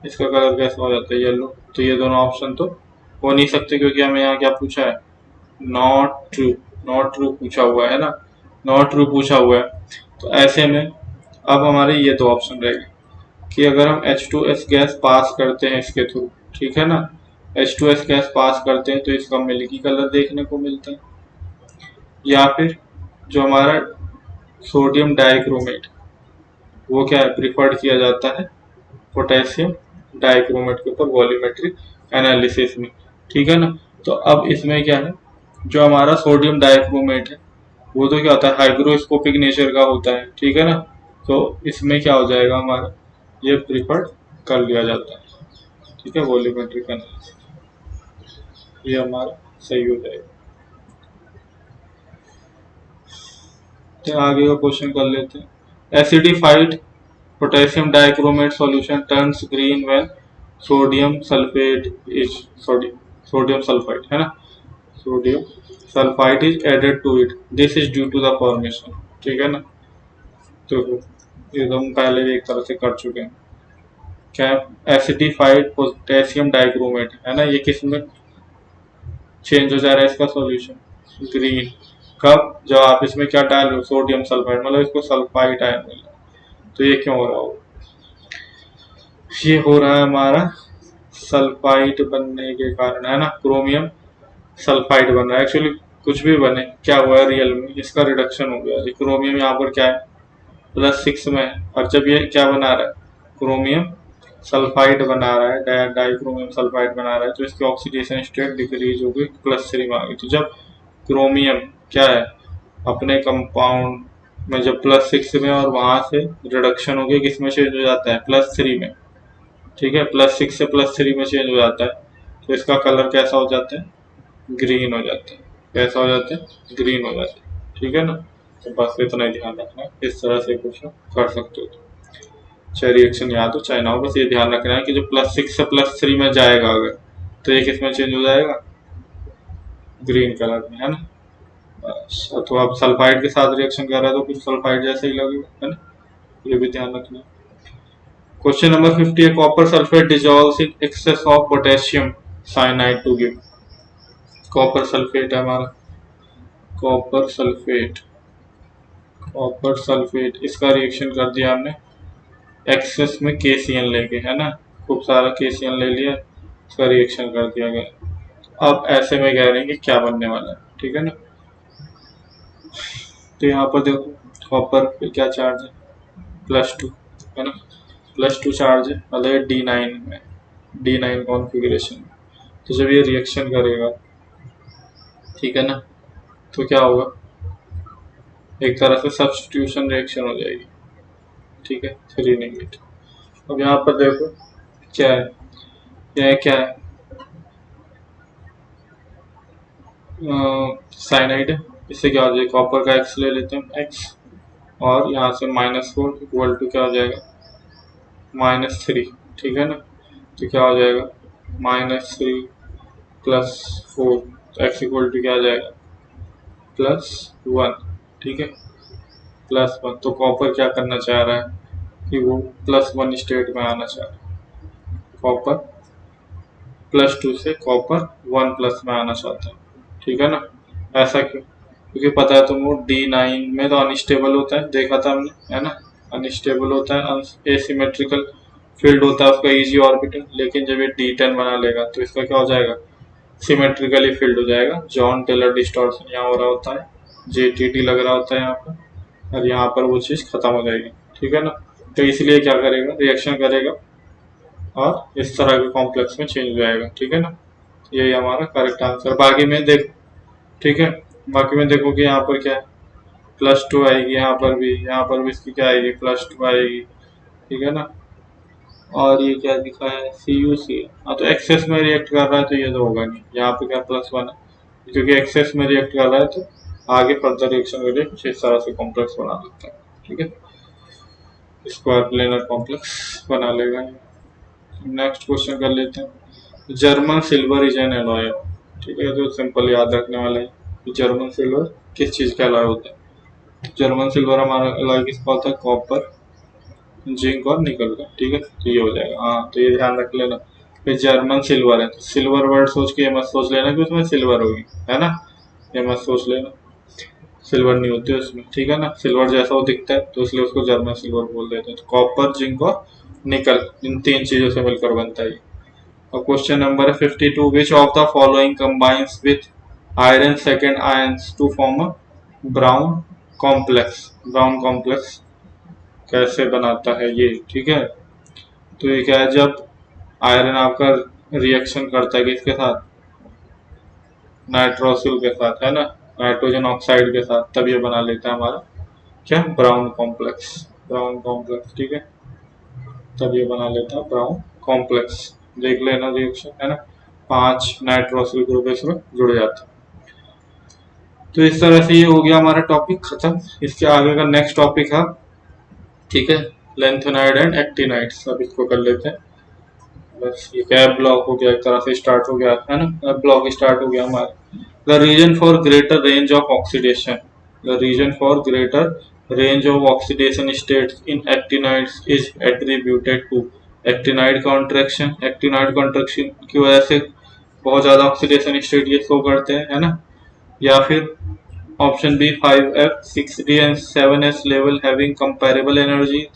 इसका कलर कैसा हो जाता है, येलो। तो ये दोनों ऑप्शन तो हो नहीं सकते, क्योंकि हमें यहाँ क्या पूछा है, नॉट ट्रू, नॉट ट्रू पूछा हुआ है ना, नॉट ट्रू पूछा हुआ है। तो ऐसे में अब हमारे ये दो ऑप्शन रहेगा कि अगर हम H2S गैस पास करते हैं इसके थ्रू, ठीक है ना, H2S गैस पास करते हैं तो इसका मिल्की कलर देखने को मिलता है, या फिर जो हमारा सोडियम डाइक्रोमेट वो क्या है, प्रिफर्ड किया जाता है पोटेशियम डाइक्रोमेट के ऊपर वॉल्यूमेट्रिक एनालिसिस में, ठीक है ना। तो अब इसमें क्या है, जो हमारा सोडियम डाइक्रोमेट है वो तो क्या होता है, हाइग्रोस्कोपिक नेचर का होता है, ठीक है ना। तो इसमें क्या हो जाएगा हमारा, ये प्रिफर्ड कर लिया जाता है। ठीक है, वॉल्यूमेट्रिक एनालिसिस ये हमारा सही हो जाएगा। तो आगे का क्वेश्चन कर लेते हैं। Acidified potassium dichromate solution turns green when sodium sulphate is sodium sulphide है ना, sodium sulphide is added to it, this is due to the formation. ठीक है ना, तो ये तो हम पहले भी एक तरह से कर चुके हैं। क्या एसिडिफाइड पोटेशियम डाइक्रोमेट है ना, ये किस में चेंज हो जा रहा है इसका सॉल्यूशन, ग्रीन। कब, जब आप इसमें क्या डाल रहे हो, सोडियम सल्फाइड, मतलब इसको सल्फाइड आयन मिल रहा है। तो ये क्यों हो रहा होगा, ये हो रहा है हमारा सल्फाइड बनने के कारण है ना, क्रोमियम सल्फाइड बन रहा है। एक्चुअली कुछ भी बने, क्या हुआ है रियल में, इसका रिडक्शन हो गया। क्रोमियम यहाँ पर क्या है, +6 में है, और जब ये क्या बना रहा है, क्रोमियम सल्फाइड बना रहा है, डाइक्रोमियम सल्फाइड बना रहा है, तो इसकी ऑक्सीडेशन स्टेट डिक्रीज होगी, +3 में आ गई। तो जब क्रोमियम क्या है अपने कंपाउंड में जब +6 में, और वहां से रिडक्शन हो गया, किसमें चेंज हो जाता है, +3 में। ठीक है, +6 से +3 में चेंज हो जाता है, तो इसका कलर कैसा हो जाता है, ग्रीन हो जाता है। कैसा हो जाता है, ग्रीन हो जाता है। ठीक है ना, तो बस इतना ही ध्यान रखना है, इस तरह से क्वेश्चन कर सकते हो। चाहे रिएक्शन याद हो चाहे ना हो, बस ये ध्यान रखना है कि जो +6 से +3 में जाएगा अगर, तो ये किस में चेंज हो जाएगा, ग्रीन कलर में, है ना। बस, तो आप सल्फाइड के साथ रिएक्शन कर रहा है तो कुछ सल्फाइड जैसा ही लगेगा, है ना, ये भी ध्यान रखना है। क्वेश्चन नंबर 50 है, copper sulphate dissolves in excess of potassium cyanide to give. Copper sulphate है हमारा, कॉपर सल्फेट, कॉपर सल्फेट, इसका रिएक्शन कर दिया हमने एक्सेस में KCl लेके, है ना, खूब सारा KCl ले लिया, इसका रिएक्शन कर दिया गया। अब ऐसे में कह रहे हैं कि क्या बनने वाला है। ठीक है ना, तो यहाँ पर देखो कॉपर पे क्या चार्ज है, +2, है ना, +2 चार्ज है, मतलब D9 में, D9 कॉन्फ़िगरेशन में। तो जब ये रिएक्शन करेगा, ठीक है ना, तो क्या होगा, एक तरह से सब्स्टिट्यूशन रिएक्शन हो जाएगी। ठीक है, 3 नेगेटिव। अब यहाँ पर देखो क्या है, यह क्या है, साइनाइड है। इससे क्या हो जाएगा, कॉपर का X ले लेते हैं X, और यहाँ से -4 इक्वल टू क्या हो जाएगा, -3। ठीक है ना, तो क्या हो जाएगा, -3 +4, तो X इक्वल टू क्या आ जाएगा, +1। ठीक है, +1। तो कॉपर क्या करना चाह रहा है कि वो +1 स्टेट में आना चाह रहा है, कॉपर +2 से कॉपर 1+ में आना चाहता है। ठीक है ना, ऐसा क्यों, क्योंकि पता है तुमको D9 में तो अनस्टेबल होता है, देखा था हमने, है ना, अनस्टेबल होता है, एसिमेट्रिकल फील्ड होता है उसका इजी ऑर्बिटल। लेकिन जब ये D10 बना लेगा तो इसका क्या हो जाएगा, सिमेट्रिकली फील्ड हो जाएगा। जॉन टेलर डिस्टॉर्शन यहाँ हो रहा होता है, JTT लग रहा होता है यहाँ पर, और यहाँ पर वो चीज़ खत्म हो जाएगी। ठीक है ना, तो इसलिए क्या करेगा, रिएक्शन करेगा और इस तरह के कॉम्प्लेक्स में चेंज हो जाएगा। ठीक है ना, यही हमारा करेक्ट आंसर। बाकी में देख, ठीक है, बाकी में देखो कि यहाँ पर क्या है, +2 आएगी, यहाँ पर भी इसकी क्या आएगी, +2 आएगी। ठीक है ना, और ये क्या दिखा है, CuC। हाँ, तो एक्सेस में रिएक्ट कर रहा है तो ये तो होगा नहीं, यहाँ पे क्या +1 है, क्योंकि एक्सेस में रिएक्ट कर रहा है तो आगे फर्दर रिएक्शन के लिए कुछ इस तरह से कॉम्प्लेक्स बना देता है। ठीक है, स्क्वायर प्लेनर कॉम्प्लेक्स बना लेगा। नेक्स्ट क्वेश्चन कर लेते हैं, German silver is an alloy. ठीक है, तो सिंपल याद रखने वाला है कि जर्मन सिल्वर किस चीज़ का एलॉय होता है। जर्मन सिल्वर हमारा एलॉय किसका होता है, कॉपर, जिंक और निकल का। ठीक है, तो ये हो जाएगा। हाँ, तो ये ध्यान रख लेना, फिर जर्मन सिल्वर है तो सिल्वर वर्ड सोच के ये मत सोच लेना कि उसमें सिल्वर होगी, है ना, ये मत सोच लेना, सिल्वर नहीं होती उसमें। ठीक है ना, सिल्वर जैसा वो दिखता है तो इसलिए उसको जर्मन सिल्वर बोल देते हैं। तो कॉपर, जिंक और निकल, इन 3 चीजों से मिलकर बनता है। और क्वेश्चन नंबर है 52, which of the following combines with iron second ions to form a brown complex. Brown complex कैसे बनाता है ये। ठीक है, तो ये क्या है, जब आयरन आपका रिएक्शन करता है किसके साथ, नाइट्रोसिल के साथ, है ना, नाइट्रोजन ऑक्साइड के साथ, तब ये बना लेता है हमारा क्या, ब्राउन कॉम्प्लेक्स, ब्राउन कॉम्प्लेक्स। ठीक है, तब ये बना लेता है ब्राउन कॉम्प्लेक्स। देख लेना रिएक्शन, है ना, 5 नाइट्रोसिल ग्रुप इसमें जुड़ जाते हैं। तो इस तरह से ये हो गया हमारा टॉपिक खत्म। इसके आगे का नेक्स्ट टॉपिक है, ठीक है, लेंथेनाइड एंड एक्टिनाइड्स। अब इसको कर लेते हैं। बस ये क्या ब्लॉक हो गया, एक तरह से स्टार्ट हो गया, है ना, ब्लॉक स्टार्ट हो गया हमारा। The reason for greater range of oxidation, the reason for greater range of oxidation states in actinides is attributed to actinide contraction। actinide contraction की वजह से बहुत ज्यादा ऑक्सीडेशन स्टेट ये शो करते हैं, है ना। या फिर option B 5F 6D and 7S level having comparable energy,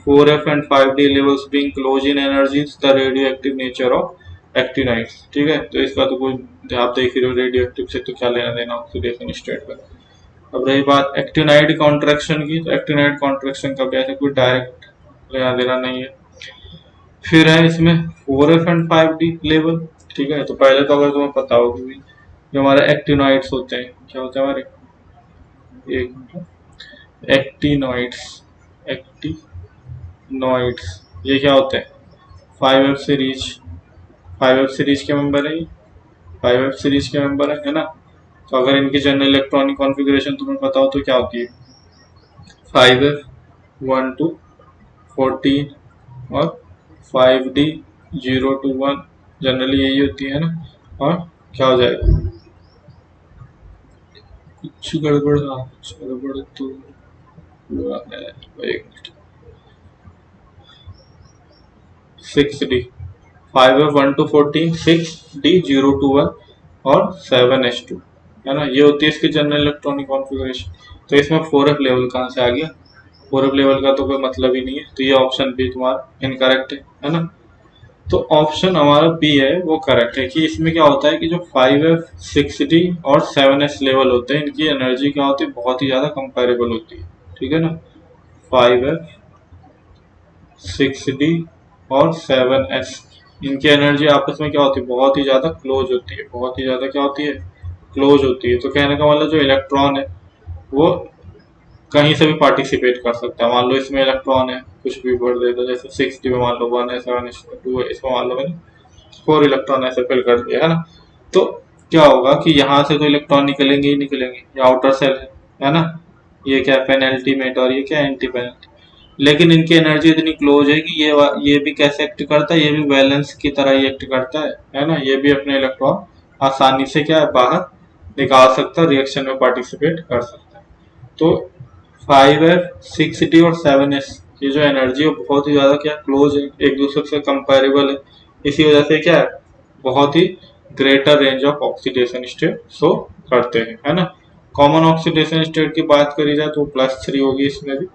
4F and 5D levels being close in energies, the radioactive nature of actinides। ठीक है, तो इसका तो कोई आप देख रहे हो रेडियोएक्टिव से तो क्या लेना देना ऑक्सीडेशन स्टेट का। अब रही बात एक्टिनाइड कॉन्ट्रैक्शन की, तो एक्टिनाइड कॉन्ट्रैक्शन का भी ऐसे कोई डायरेक्ट लेना देना नहीं है। फिर है इसमें 4F एंड 5D लेवल। ठीक है, तो पहले तो अगर तुम्हें पता हो कि जो हमारे एक्टिनॉइड्स होते हैं, क्या होते हैं हमारे, एक्टिनॉइड्स, एक्टिनॉइड्स ये क्या होते हैं, 5F सीरीज, 5F सीरीज के मेंबर है, 5F सीरीज के मेंबर है ना। तो अगर इनकी जनरल इलेक्ट्रॉनिक कॉन्फ़िगरेशन तुम्हें पता हो तो क्या होती है, 5F 1 to 14 और 5D 0 to 1, जनरली यही होती है ना। और क्या हो जाएगा, कुछ गड़बड़, कुछ गड़बड़ तो हुआ है, एक minute, 6D, 5F 1 to 14, 6D 0 to 1 और 7H2, है ना, ये होती है इसकी जनरल इलेक्ट्रॉनिक कॉन्फ़िगरेशन। तो इसमें 4F लेवल कहाँ से आ गया, 4F लेवल का तो कोई मतलब ही नहीं है, तो ये ऑप्शन बी तुम्हारा इनकरेक्ट है ना। तो ऑप्शन हमारा बी है वो करेक्ट है, कि इसमें क्या होता है कि जो 5F 6D और 7S लेवल होते हैं, इनकी एनर्जी क्या होती है, बहुत ही ज्यादा कंपेरेबल होती है। ठीक है ना, 5F 6D और 7S, इनकी एनर्जी आपस में क्या होती है, बहुत ही ज्यादा क्लोज होती है, बहुत ही ज्यादा क्या होती है, क्लोज होती है। तो कहने का मतलब जो इलेक्ट्रॉन है वो कहीं से भी पार्टिसिपेट कर सकता है। मान लो इसमें इलेक्ट्रॉन है, कुछ भी भर देता, जैसे 6D में मान लो 1 है, 7H2 है, इसमें मान लो मैंने 4 इलेक्ट्रॉन ऐसे फिल कर दिया, है ना। तो क्या होगा कि यहाँ से तो इलेक्ट्रॉन निकलेंगे ही निकलेंगे, ये आउटर सेल है ना, ये क्या पेनल्टीमेट और ये क्या एंटी पेनल्टी, लेकिन इनकी एनर्जी इतनी क्लोज है कि ये भी कैसे एक्ट करता है, ये भी बैलेंस की तरह ही एक्ट करता है ना। ये भी अपने इलेक्ट्रॉन आसानी से क्या है बाहर निकाल सकता है, रिएक्शन में पार्टिसिपेट कर सकता है। तो 5F 6D और 7S ये जो एनर्जी है बहुत ही ज्यादा क्या क्लोज है, एक दूसरे से कंपेरेबल है, इसी वजह से क्या है बहुत ही greater range of oxidation state show करते हैं, है ना। कॉमन ऑक्सीडेशन स्टेट की बात करी जाए तो +3 होगी इसमें भी,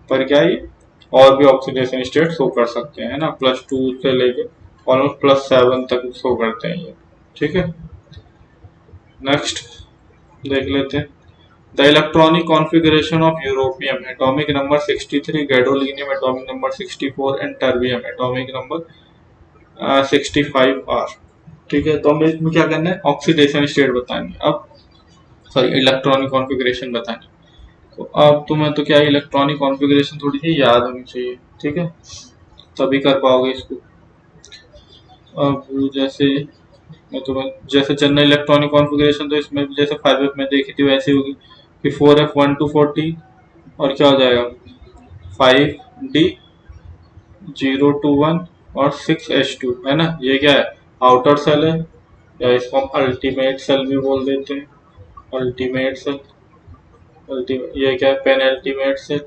पर क्या है और भी ऑक्सीडेशन स्टेट शो कर सकते हैं, है ना, +2 से लेके ऑलमोस्ट +7 तक शो करते हैं ये। ठीक है, नेक्स्ट देख लेते हैं, the electronic configuration of europium, atomic number 63, gadolinium atomic number 64 and terbium atomic number 65 are. ठीक है, तो हमें इसमें क्या करना है, ऑक्सीडेशन स्टेट बतानी, अब सॉरी इलेक्ट्रॉनिक कॉन्फ़िगरेशन बतानी। तो अब तुम्हें तो क्या इलेक्ट्रॉनिक कॉन्फ़िगरेशन थोड़ी सी याद होनी चाहिए, ठीक है, तभी कर पाओगे इसको। अब जैसे मैं तुम्हें जैसे जनरल इलेक्ट्रॉनिक कॉन्फ़िगरेशन तो इसमें जैसे 5F में देखी थी वैसी होगी कि 4F 1 to 40 और क्या हो जाएगा 5D 0 to 1 और 6H2, है ना। ये क्या है आउटर सेल है, या इसको हम अल्टीमेट सेल भी बोल देते हैं, अल्टीमेट सेल, ये क्या है पेनल्टीमेट सेल,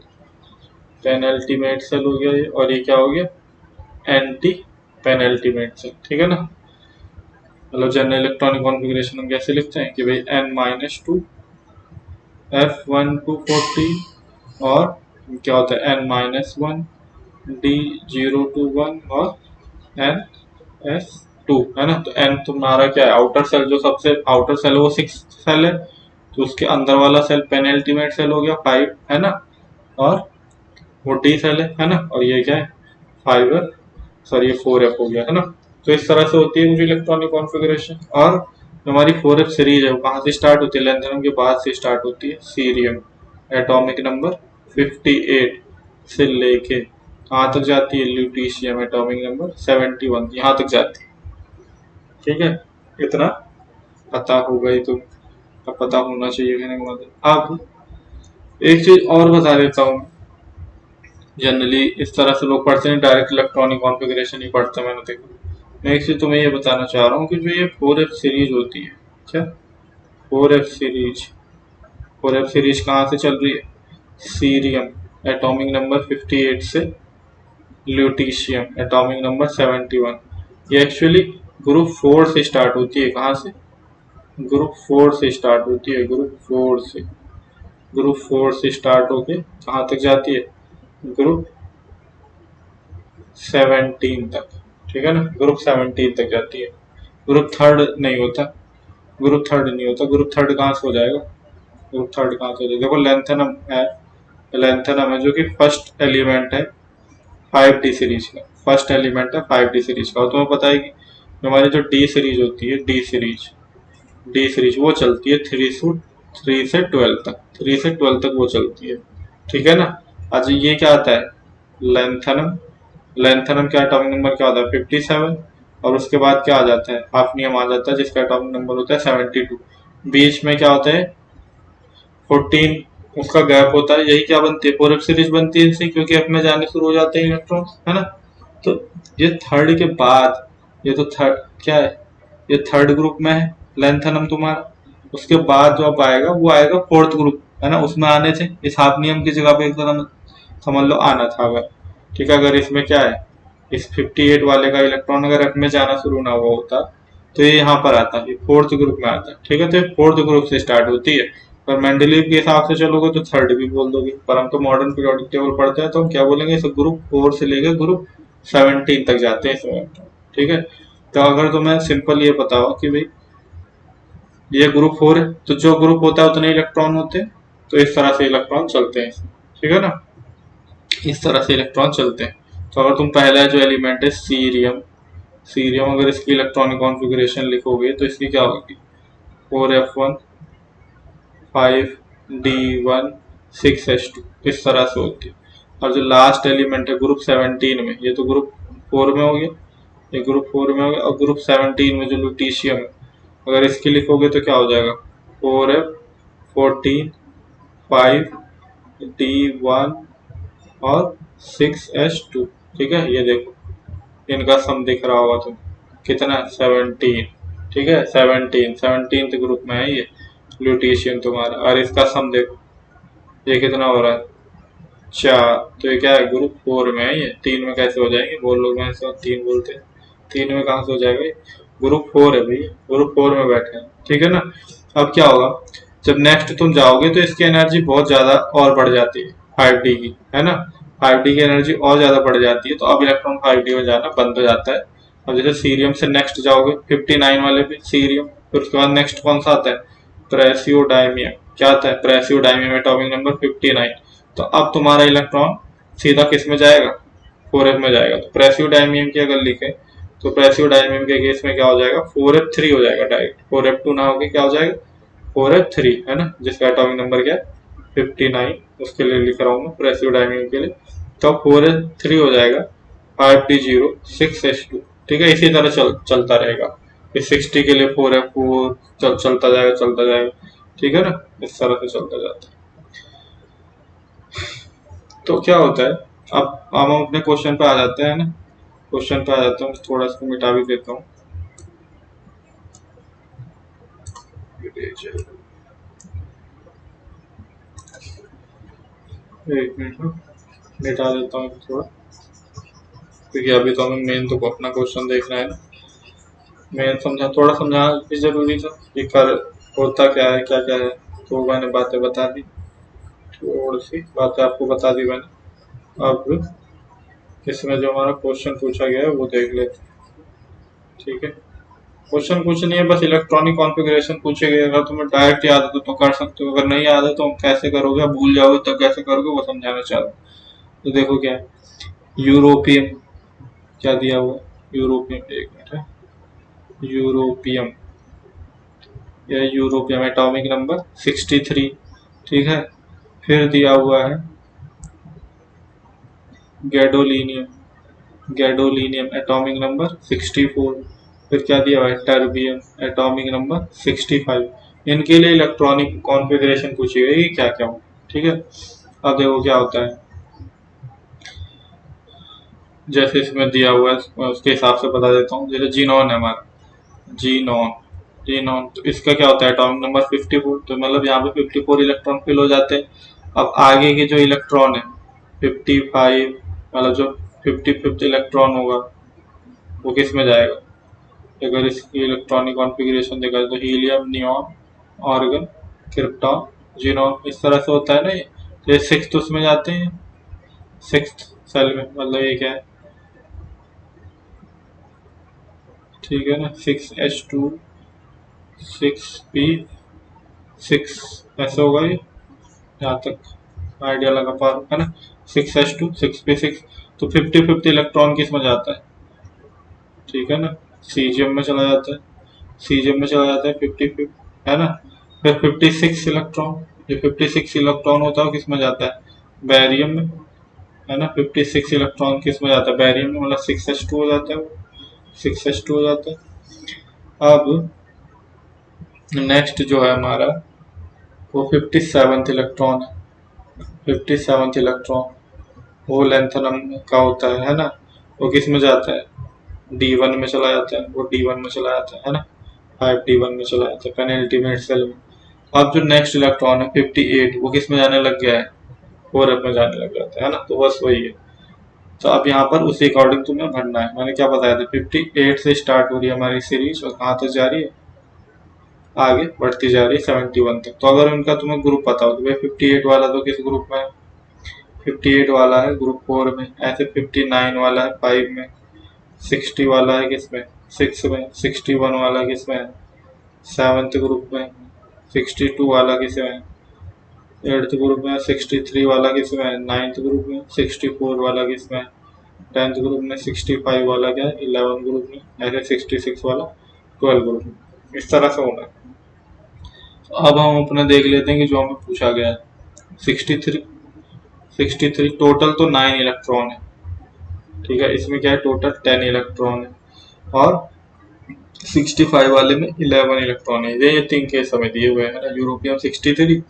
पेनल्टीमेट सेल हो गया ये, और ये क्या हो गया एंटी पेनल्टीमेट सेल। ठीक है ना, मतलब जनरल इलेक्ट्रॉनिक कॉन्फ़िगरेशन हम कैसे लिखते हैं कि भाई N-2 F1 to 40 और क्या होता है N-1 D 0 to 1 और NS2, है ना। तो N तुम्हारा क्या है आउटर सेल, जो सबसे आउटर सेल है वो 6 सेल है, तो उसके अंदर वाला सेल पेनल्टीमेट सेल हो गया 5, है ना, और वो D सेल है ना, और ये क्या है 5F, सॉरी ये 4F हो गया, है ना। तो इस तरह से होती है कुछ इलेक्ट्रॉनिक कॉन्फ़िगरेशन। और हमारी 4F सीरीज है वो कहाँ से स्टार्ट होती है, लेंथेनियम के बाद से स्टार्ट होती है, सीरियम एटॉमिक नंबर 58 से लेके कहाँ तक जाती है? ल्यूटीशियम एटॉमिक नंबर 71 यहाँ तक जाती है। ठीक है, इतना पता होगा ही, तो पता होना चाहिए कहने का मतलब। अब एक चीज और बता देता हूँ, जनरली इस तरह से लोग पढ़ते हैं, डायरेक्ट इलेक्ट्रॉनिक कॉन्फ़िगरेशन ही पढ़ते हैं, मैंने देखा। मैं एक चीज तुम्हें ये बताना चाह रहा हूँ कि जो ये 4F सीरीज होती है, क्या 4F सीरीज, 4F सीरीज कहाँ से चल रही है? सीरियम एटॉमिक नंबर 58 से ल्यूटीशियम एटॉमिक नंबर 71। ये एक्चुअली ग्रुप 4 से स्टार्ट होती है। कहाँ से? ग्रुप 4 से स्टार्ट होती है, ग्रुप 4 से, ग्रुप 4 से स्टार्ट होके कहाँ तक जाती है? ग्रुप 17 तक। ठीक है ना, ग्रुप 17 तक जाती है। ग्रुप थर्ड नहीं होता, ग्रुप थर्ड नहीं होता। ग्रुप थर्ड कहाँ से हो जाएगा? ग्रुप थर्ड कहाँ से हो जाएगा? देखो लेंथेनम है, लेंथेनम है जो कि फर्स्ट एलिमेंट है 5D सीरीज का, फर्स्ट एलिमेंट है 5D सीरीज का। और तुम्हें पता है कि हमारी जो डी सीरीज होती है, डी सीरीज, डी सीरीज वो चलती है 3 से 12 तक, 3 से 12 तक वो चलती है। ठीक है ना। अच्छा ये क्या आता है? लेंथेनम, लेंथेनम का एटॉमिक नंबर क्या होता है? 57। और उसके बाद क्या आ जाता है? हाफनियम आ जाता है जिसका एटॉमिक नंबर होता है 72। बीच में क्या होता है? 14 उसका गैप होता है। यही क्या बनती है? 4F सीरीज बनती है इससे, क्योंकि एफ में जाने शुरू हो जाते हैं इलेक्ट्रॉन, है ना। तो ये थर्ड के बाद, ये तो थर्ड क्या है? ये थर्ड ग्रुप में है लेंथेनम तुम्हारा। उसके बाद जो अब आएगा वो आएगा फोर्थ ग्रुप, है ना। उसमें आने थे, इस हाफनियम की जगह पे एक तरह समझ लो आना था अगर। ठीक है, अगर इसमें क्या है, इस 58 वाले का इलेक्ट्रॉन अगर एफ में जाना शुरू ना हुआ होता तो ये यहाँ पर आता, ये फोर्थ ग्रुप में आता। ठीक है, तो ये फोर्थ ग्रुप से स्टार्ट होती है। पर मेंडलीव के हिसाब से चलोगे तो थर्ड भी बोल दोगे, पर हम तो मॉडर्न पीरियोडिक टेबल पढ़ते हैं तो हम क्या बोलेंगे, इस ग्रुप 4 से लेकर ग्रुप 17 तक जाते हैं इसमें। ठीक है, तो अगर तुम्हें सिंपल ये बताओ कि भाई ये ग्रुप 4 है, तो जो ग्रुप होता है उतने इलेक्ट्रॉन होते हैं, तो इस तरह से इलेक्ट्रॉन चलते हैं। ठीक है ना, इस तरह से इलेक्ट्रॉन चलते हैं। तो अगर तुम पहला जो एलिमेंट है सीरियम, सीरियम अगर इसकी इलेक्ट्रॉनिक कॉन्फ़िगरेशन लिखोगे तो इसकी क्या होगी? 4F1 5D1 6H2, इस तरह से होती है। और जो लास्ट एलिमेंट है ग्रुप 17 में, ये तो ग्रुप 4 में हो गया, ये ग्रुप 4 में हो गया। और ग्रुप 17 में जो लुटीशियम है, अगर इसकी लिखोगे तो क्या हो जाएगा? 4F14 5D1 और 6H2। ठीक है, ये देखो इनका सम दिख रहा होगा तुम, कितना? 17। ठीक है, 17th ग्रुप में है ये ल्यूटीशियम तुम्हारा। और इसका सम देखो ये कितना हो रहा है? 4। तो ये क्या है? ग्रुप 4 में है ये। 3 में कैसे हो जाएंगे? बोल लोग मैं सब 3 बोलते हैं, 3 में कहाँ से हो जाएगा? ग्रुप 4 है भाई, ग्रुप 4 में बैठे हैं। ठीक है ना। अब क्या होगा, जब नेक्स्ट तुम जाओगे तो इसकी एनर्जी बहुत ज्यादा और बढ़ जाती है 5D की, है ना। 5D की एनर्जी और ज्यादा बढ़ जाती है, तो अब इलेक्ट्रॉन 5D में जाना बंद हो जाता है। अब जैसे सीरियम से नेक्स्ट जाओगे 59 वाले पे सीरियम, फिर उसके बाद नेक्स्ट कौन सा आता है? प्रेसियोडाइमियम। क्या आता है? प्रेसियोडाइमियम एटॉमिक नंबर 59। तो अब तुम्हारा इलेक्ट्रॉन सीधा किस में जाएगा? 4F में जाएगा। तो प्रेसियोडाइमियम की अगर लिखे तो प्रेसियोडाइमियम के केस में क्या हो जाएगा? 4F3 हो जाएगा डायरेक्ट, 4F2 ना होके क्या हो जाएगा? 4F3, है ना, जिसका एटॉमिक नंबर क्या है? 59। उसके लिए लिख रहा हूँ मैं प्रेसियोडाइमियम के लिए। तो 4F3 हो जाएगा 5D0 6H2। ठीक है, इसी तरह चलता रहेगा। इस 60 के लिए 4F4 चलता जाएगा, चलता जाएगा। ठीक है ना, इस तरह से चलता जाता है। तो क्या होता है, अब हम अपने क्वेश्चन पे आ जाते हैं ना, क्वेश्चन पे आ जाता हूँ। थोड़ा इसको मिटा भी देता हूँ, एक मिनट में मिटा देता हूँ थोड़ा, क्योंकि अभी तो हमें मेन तो अपना क्वेश्चन देखना है ना। मेन समझा, थोड़ा समझाना भी जरूरी था कि कर होता क्या है, क्या क्या है। तो मैंने बातें बता दी, थोड़ी सी बातें आपको बता दी मैंने। अब इसमें जो हमारा क्वेश्चन पूछा गया है वो देख लेते हैं। ठीक है, क्वेश्चन कुछ नहीं है, बस इलेक्ट्रॉनिक कॉन्फ़िगरेशन पूछे गए। अगर तुम्हें डायरेक्ट याद है तो कर सकते हो, अगर नहीं याद है तो कैसे करोगे, भूल जाओगे तो कैसे करोगे, वो समझाना चाह रहा हूँ। तो देखो क्या है, यूरोपियम क्या दिया हुआ? यूरोपियम, एक मिनट है, यूरोपियम, यह यूरोपियम एटॉमिक नंबर 63। ठीक है, फिर दिया हुआ है गैडोलीनियम एटॉमिक नंबर 64। फिर क्या दिया हुआ है, टर्बियम एटॉमिक नंबर 65। इनके लिए इलेक्ट्रॉनिक कॉन्फ़िगरेशन पूछी गई क्या क्या हो। ठीक है, अब देखो क्या होता है, जैसे इसमें दिया हुआ है उसके हिसाब से बता देता हूँ। जैसे जीनोन है हमारा, जीनोन जीनोन तो इसका क्या होता है, एटॉमिक नंबर 54। तो मतलब यहाँ पे 54 इलेक्ट्रॉन फिल हो जाते हैं। अब आगे के जो इलेक्ट्रॉन है 55, मतलब जो 55th इलेक्ट्रॉन होगा वो किस में जाएगा। अगर इसकी इलेक्ट्रॉनिक कॉन्फ़िगरेशन देखा जाए तो helium, neon, organ, krypton, xenon, इस तरह से होता है ना ये सिक्स्थ उसमें जाते हैं, सिक्स्थ सेल में, मतलब ये क्या है, ठीक है ना, 6H2 6P6 ऐसे होगा ये, यहाँ तक आइडिया लगा पा रहा है ना। 6H2 6P6, तो 50 इलेक्ट्रॉन किस में जाता है, ठीक है ना, सीजियम में चला जाता है, सीजियम में चला जाता है 50 है ना। फिर 56 इलेक्ट्रॉन, जो 56 इलेक्ट्रॉन होता है किस में जाता है, बैरियम में, है ना। 56 इलेक्ट्रॉन किस में जाता है, बैरियम में, मतलब 6H2 हो जाता है, वो 6H2 हो जाता है। अब नेक्स्ट जो है हमारा वो 57th इलेक्ट्रॉन है। 57th इलेक्ट्रॉन वो लेंथनम का होता है ना, वो किस में जाता है, D1 में चला जाता है, वो D1 में चला जाता है ना, 5D1 में चला जाता है पेनल्टीमेट सेल में। अब जो नेक्स्ट इलेक्ट्रॉन है 58, वो किस में जाने लग गया है, 4F में जाने लग जाता है ना, तो बस वही है। तो अब यहाँ पर उसी अकॉर्डिंग तुम्हें भरना है। मैंने क्या बताया था, 58 से स्टार्ट हो रही है हमारी सीरीज और कहाँ तक जा रही है, आगे बढ़ती जा रही है 71 तक। तो अगर उनका तुम्हें ग्रुप पता हो तो भाई 58 वाला तो किस ग्रुप में है, 58 वाला है ग्रुप 4 में, ऐसे 59 वाला है 5 में, 60 वाला है किसमें, 6 में, 61 वाला किसमें है, 7th ग्रुप में, 62 वाला किसमें है, 8th ग्रुप में, 63 वाला किसमें है, 9th ग्रुप में, 64 वाला किसमें है, 10th ग्रुप में, 65 वाला क्या है, 11th ग्रुप में, ऐसे 66 वाला 12 ग्रुप में, इस तरह से होना है। तो अब हम अपने देख लेते हैं कि जो हमें पूछा गया है 63 टोटल तो 9 इलेक्ट्रॉन है, ठीक है, इसमें क्या है टोटल 10 इलेक्ट्रॉन है, और 65 वाले में 11 इलेक्ट्रॉन है। ये 3 केस हमें दिए हुए हैं ना, यूरोपियम 63,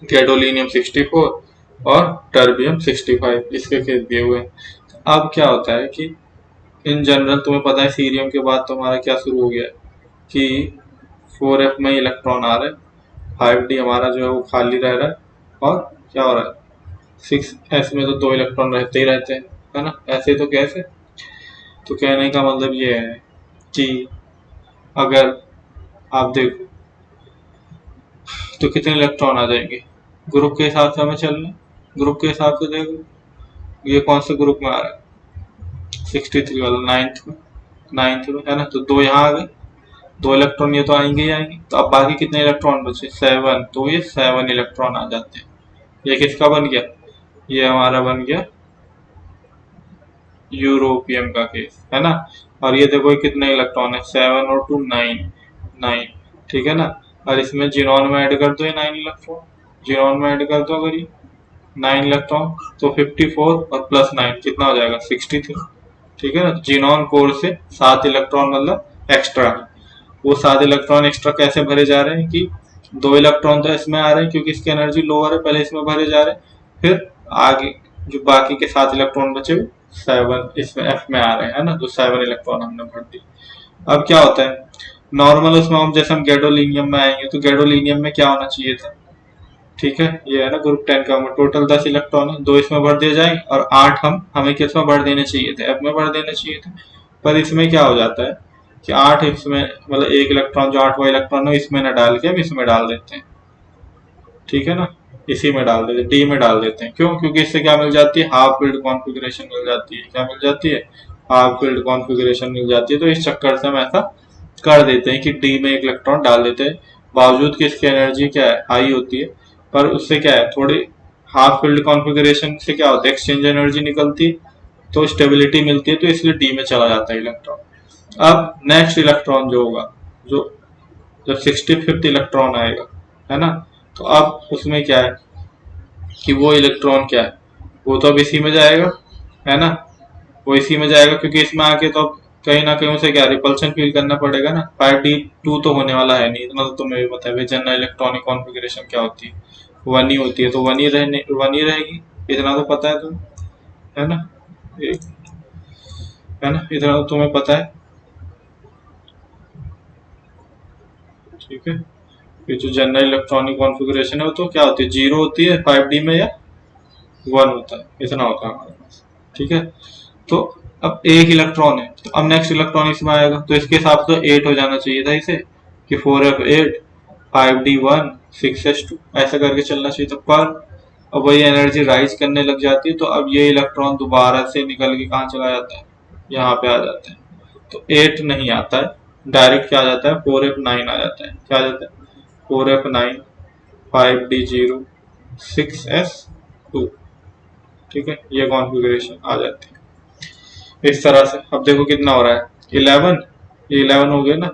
गैडोलीनियम 64 और टर्बियम 65, इसके केस दिए हुए हैं। अब क्या होता है कि इन जनरल तुम्हें पता है सीरियम के बाद तो हमारा क्या शुरू हो गया है कि 4F में इलेक्ट्रॉन आ रहा है, 5D हमारा जो है वो खाली रह रहा है, और क्या हो रहा है 6S में तो 2 इलेक्ट्रॉन रहते ही रहते हैं, है ना, ऐसे तो कैसे। तो कहने का मतलब ये है कि अगर आप देखो तो कितने इलेक्ट्रॉन आ जाएंगे, ग्रुप के हिसाब से हमें चलना, ग्रुप के हिसाब से देखो ये कौन से ग्रुप में आ रहा है, 63 वाला 9th में है ना, तो 2 यहाँ आ गए, 2 इलेक्ट्रॉन ये तो आएंगे ही आएंगे। तो अब बाकी कितने इलेक्ट्रॉन बचे, 7, तो ये 7 इलेक्ट्रॉन आ जाते हैं। ये किसका बन गया, ये हमारा बन गया यूरोपियम का केस, है ना। और ये देखो कितने इलेक्ट्रॉन है, 7 और 2 9, ठीक है ना। और इसमें जीनोन में ऐड कर दो ये 9 इलेक्ट्रॉन, जीनोन में ऐड कर दो अगर ये 9 इलेक्ट्रॉन, तो 54 और प्लस 9 कितना हो जाएगा 63, ठीक है ना। जीनोन कोर से 7 इलेक्ट्रॉन मतलब एक्स्ट्रा है। वो 7 इलेक्ट्रॉन एक्स्ट्रा कैसे भरे जा रहे हैं कि 2 इलेक्ट्रॉन तो इसमें आ रहे हैं क्योंकि इसकी एनर्जी लोअर है, पहले इसमें भरे जा रहे हैं, फिर आगे जो बाकी के 7 इलेक्ट्रॉन बचे 7 इसमें एफ में आ रहे हैं, है ना, तो 7 इलेक्ट्रॉन हमने भर दी। अब क्या होता है नॉर्मल उसमें हम जैसे हम गैडोलीनियम में आएंगे तो गैडोलीनियम में क्या होना चाहिए था, ठीक है, ये है ना ग्रुप 10 का, टोटल 10 इलेक्ट्रॉन है, 2 इसमें भर दिए जाए और 8 हमें किस में भर देने चाहिए थे, एफ में भर देने चाहिए थे। पर इसमें क्या हो जाता है कि 8 इसमें मतलब एक इलेक्ट्रॉन जो 8वां इलेक्ट्रॉन है इसमें न डाल के हम इसमें डाल देते हैं, ठीक है ना, इसी में डाल देते हैं, डी में डाल देते हैं। क्यों, क्योंकि इससे क्या मिल जाती है, हाफ फील्ड कॉन्फ़िगरेशन मिल जाती है। क्या मिल जाती है, हाफ फील्ड कॉन्फ़िगरेशन मिल जाती है। तो इस चक्कर से हम ऐसा कर देते हैं कि डी में एक इलेक्ट्रॉन डाल देते हैं, बावजूद कि इसकी एनर्जी क्या है हाई होती है, पर उससे क्या है थोड़ी हाफ फील्ड कॉन्फ़िगरेशन से क्या होता है एक्सचेंज एनर्जी निकलती है, तो स्टेबिलिटी मिलती है, तो इसलिए डी में चला जाता है इलेक्ट्रॉन। अब नेक्स्ट इलेक्ट्रॉन जो होगा, जो जब 65th इलेक्ट्रॉन आएगा, है ना, तो अब उसमें क्या है कि वो इलेक्ट्रॉन क्या है, वो तो अब इसी में जाएगा, है ना, वो इसी में जाएगा, क्योंकि इसमें आके तो अब कहीं ना कहीं उसे क्या रिपल्शन फील करना पड़ेगा ना। 5d2 तो होने वाला है नहीं, इतना तो तुम्हें भी पता है। जनरल इलेक्ट्रॉनिक कॉन्फ़िगरेशन क्या होती है, वन ही होती है, तो वन ही रहेगी, इतना तो पता है तुम्हें, है ना। है ना, इतना तो तुम्हें पता है। ठीक है, ये जो जनरल इलेक्ट्रॉनिक कॉन्फ़िगरेशन है वो तो क्या होती है, जीरो होती है 5d में, या वन होता है, इतना होता है हमारे पास। ठीक है, तो अब एक इलेक्ट्रॉन है, तो अब नेक्स्ट इलेक्ट्रॉन इसमें आएगा, तो इसके हिसाब से 8 हो जाना चाहिए था इसे, कि 4f8 5d1 6s2 ऐसा करके चलना चाहिए था। पर अब वही एनर्जी राइज करने लग जाती है, तो अब ये इलेक्ट्रॉन दोबारा से निकल के कहाँ चला जाता है, यहाँ पे आ जाता है। तो 8 नहीं आता है डायरेक्ट, क्या आ जाता है 4f9 आ जाता है। क्या आ जाता है 4f9 5d0 6s2। ठीक है, ये कॉन्फ़िगरेशन आ जाती है इस तरह से। अब देखो कितना हो रहा है, 11, ये 11 हो गए ना,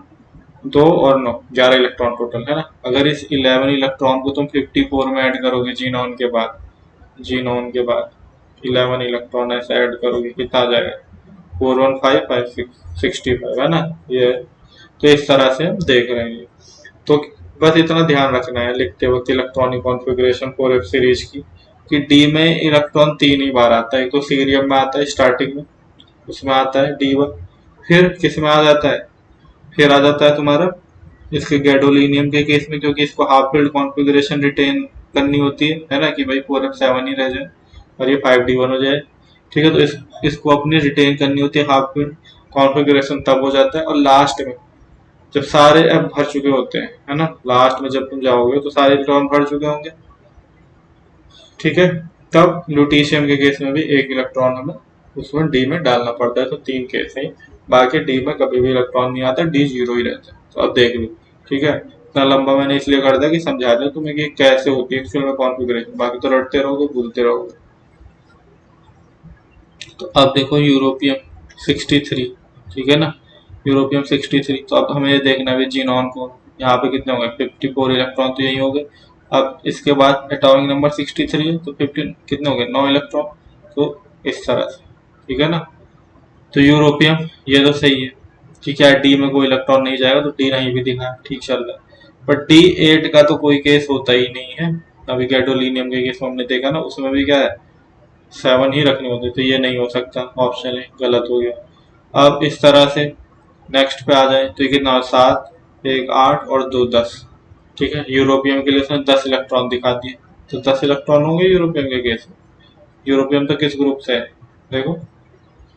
2 और 9 11 इलेक्ट्रॉन टोटल, है ना। अगर इस 11 इलेक्ट्रॉन को तुम 54 में ऐड करोगे जीनोन के बाद, जीनोन के बाद 11 इलेक्ट्रॉन ऐसे ऐड करोगे, कितना आ जाएगा 415 5 6 65, है ना ये। तो इस तरह से हम देख रहे हैं। तो बस इतना ध्यान रखना है लिखते वक्त इलेक्ट्रॉनिक कॉन्फ़िगरेशन 4f सीरीज की, कि डी में इलेक्ट्रॉन 3 ही बार आता है। तो सीरियम में आता है स्टार्टिंग में, उसमें आता है D1, फिर किस में आ जाता है, फिर आ जाता है तुम्हारा इसके गैडोलिनियम के केस में, क्योंकि इसको हाफ फील्ड कॉन्फ़िगरेशन रिटेन करनी होती है ना, कि भाई 4f7 ही रह जाए और ये 5d1 हो जाए। ठीक है, तो इसको अपनी रिटेन करनी होती है हाफ फील्ड कॉन्फ़िगरेशन, तब हो जाता है। और लास्ट में जब सारे एफ भर चुके होते हैं, है ना, लास्ट में जब तुम जाओगे तो सारे इलेक्ट्रॉन भर चुके होंगे। ठीक है, तब ल्यूटीशियम के केस में भी एक इलेक्ट्रॉन हमें उसमें डी में डालना पड़ता है। तो 3 केस है, बाकी डी में कभी भी इलेक्ट्रॉन नहीं आता, डी जीरो ही रहता है। तो अब देख लो। ठीक है, इतना लंबा मैंने इसलिए कर दिया कि समझा दिया तुम्हें कि कैसे होती है एक्चुअल में कॉन्फ़िगरेशन, बाकी तो रटते रहोगे भूलते रहोगे। तो अब देखो यूरोपियम 63, ठीक है ना, यूरोपियम 63। तो अब हमें देखना है जीनॉन को, यहाँ पे कितने हो गए 54 इलेक्ट्रॉन, तो यही हो गए। अब इसके बाद एटॉमिक नंबर 63 है, तो 15 कितने हो गए 9 इलेक्ट्रॉन। तो इस तरह से, ठीक है ना। तो यूरोपियम ये तो सही है, ठीक है, डी में कोई इलेक्ट्रॉन नहीं जाएगा, तो डी नहीं भी दिखा, ठीक चल रहा है। पर D8 का तो कोई केस होता ही नहीं है। अभी गैडोलिनियम के केस में हमने देखा ना, उसमें भी क्या है 7 ही रखनी होती, तो ये नहीं हो सकता, ऑप्शन है गलत हो गया। अब इस तरह से नेक्स्ट पे आ जाए, तो ये कितना 7 1 8 और 2 10। ठीक है, यूरोपियम के लिए उसने 10 इलेक्ट्रॉन दिखा दिए, तो 10 इलेक्ट्रॉन होंगे यूरोपियम के केस में। यूरोपियम तो किस ग्रुप से है, देखो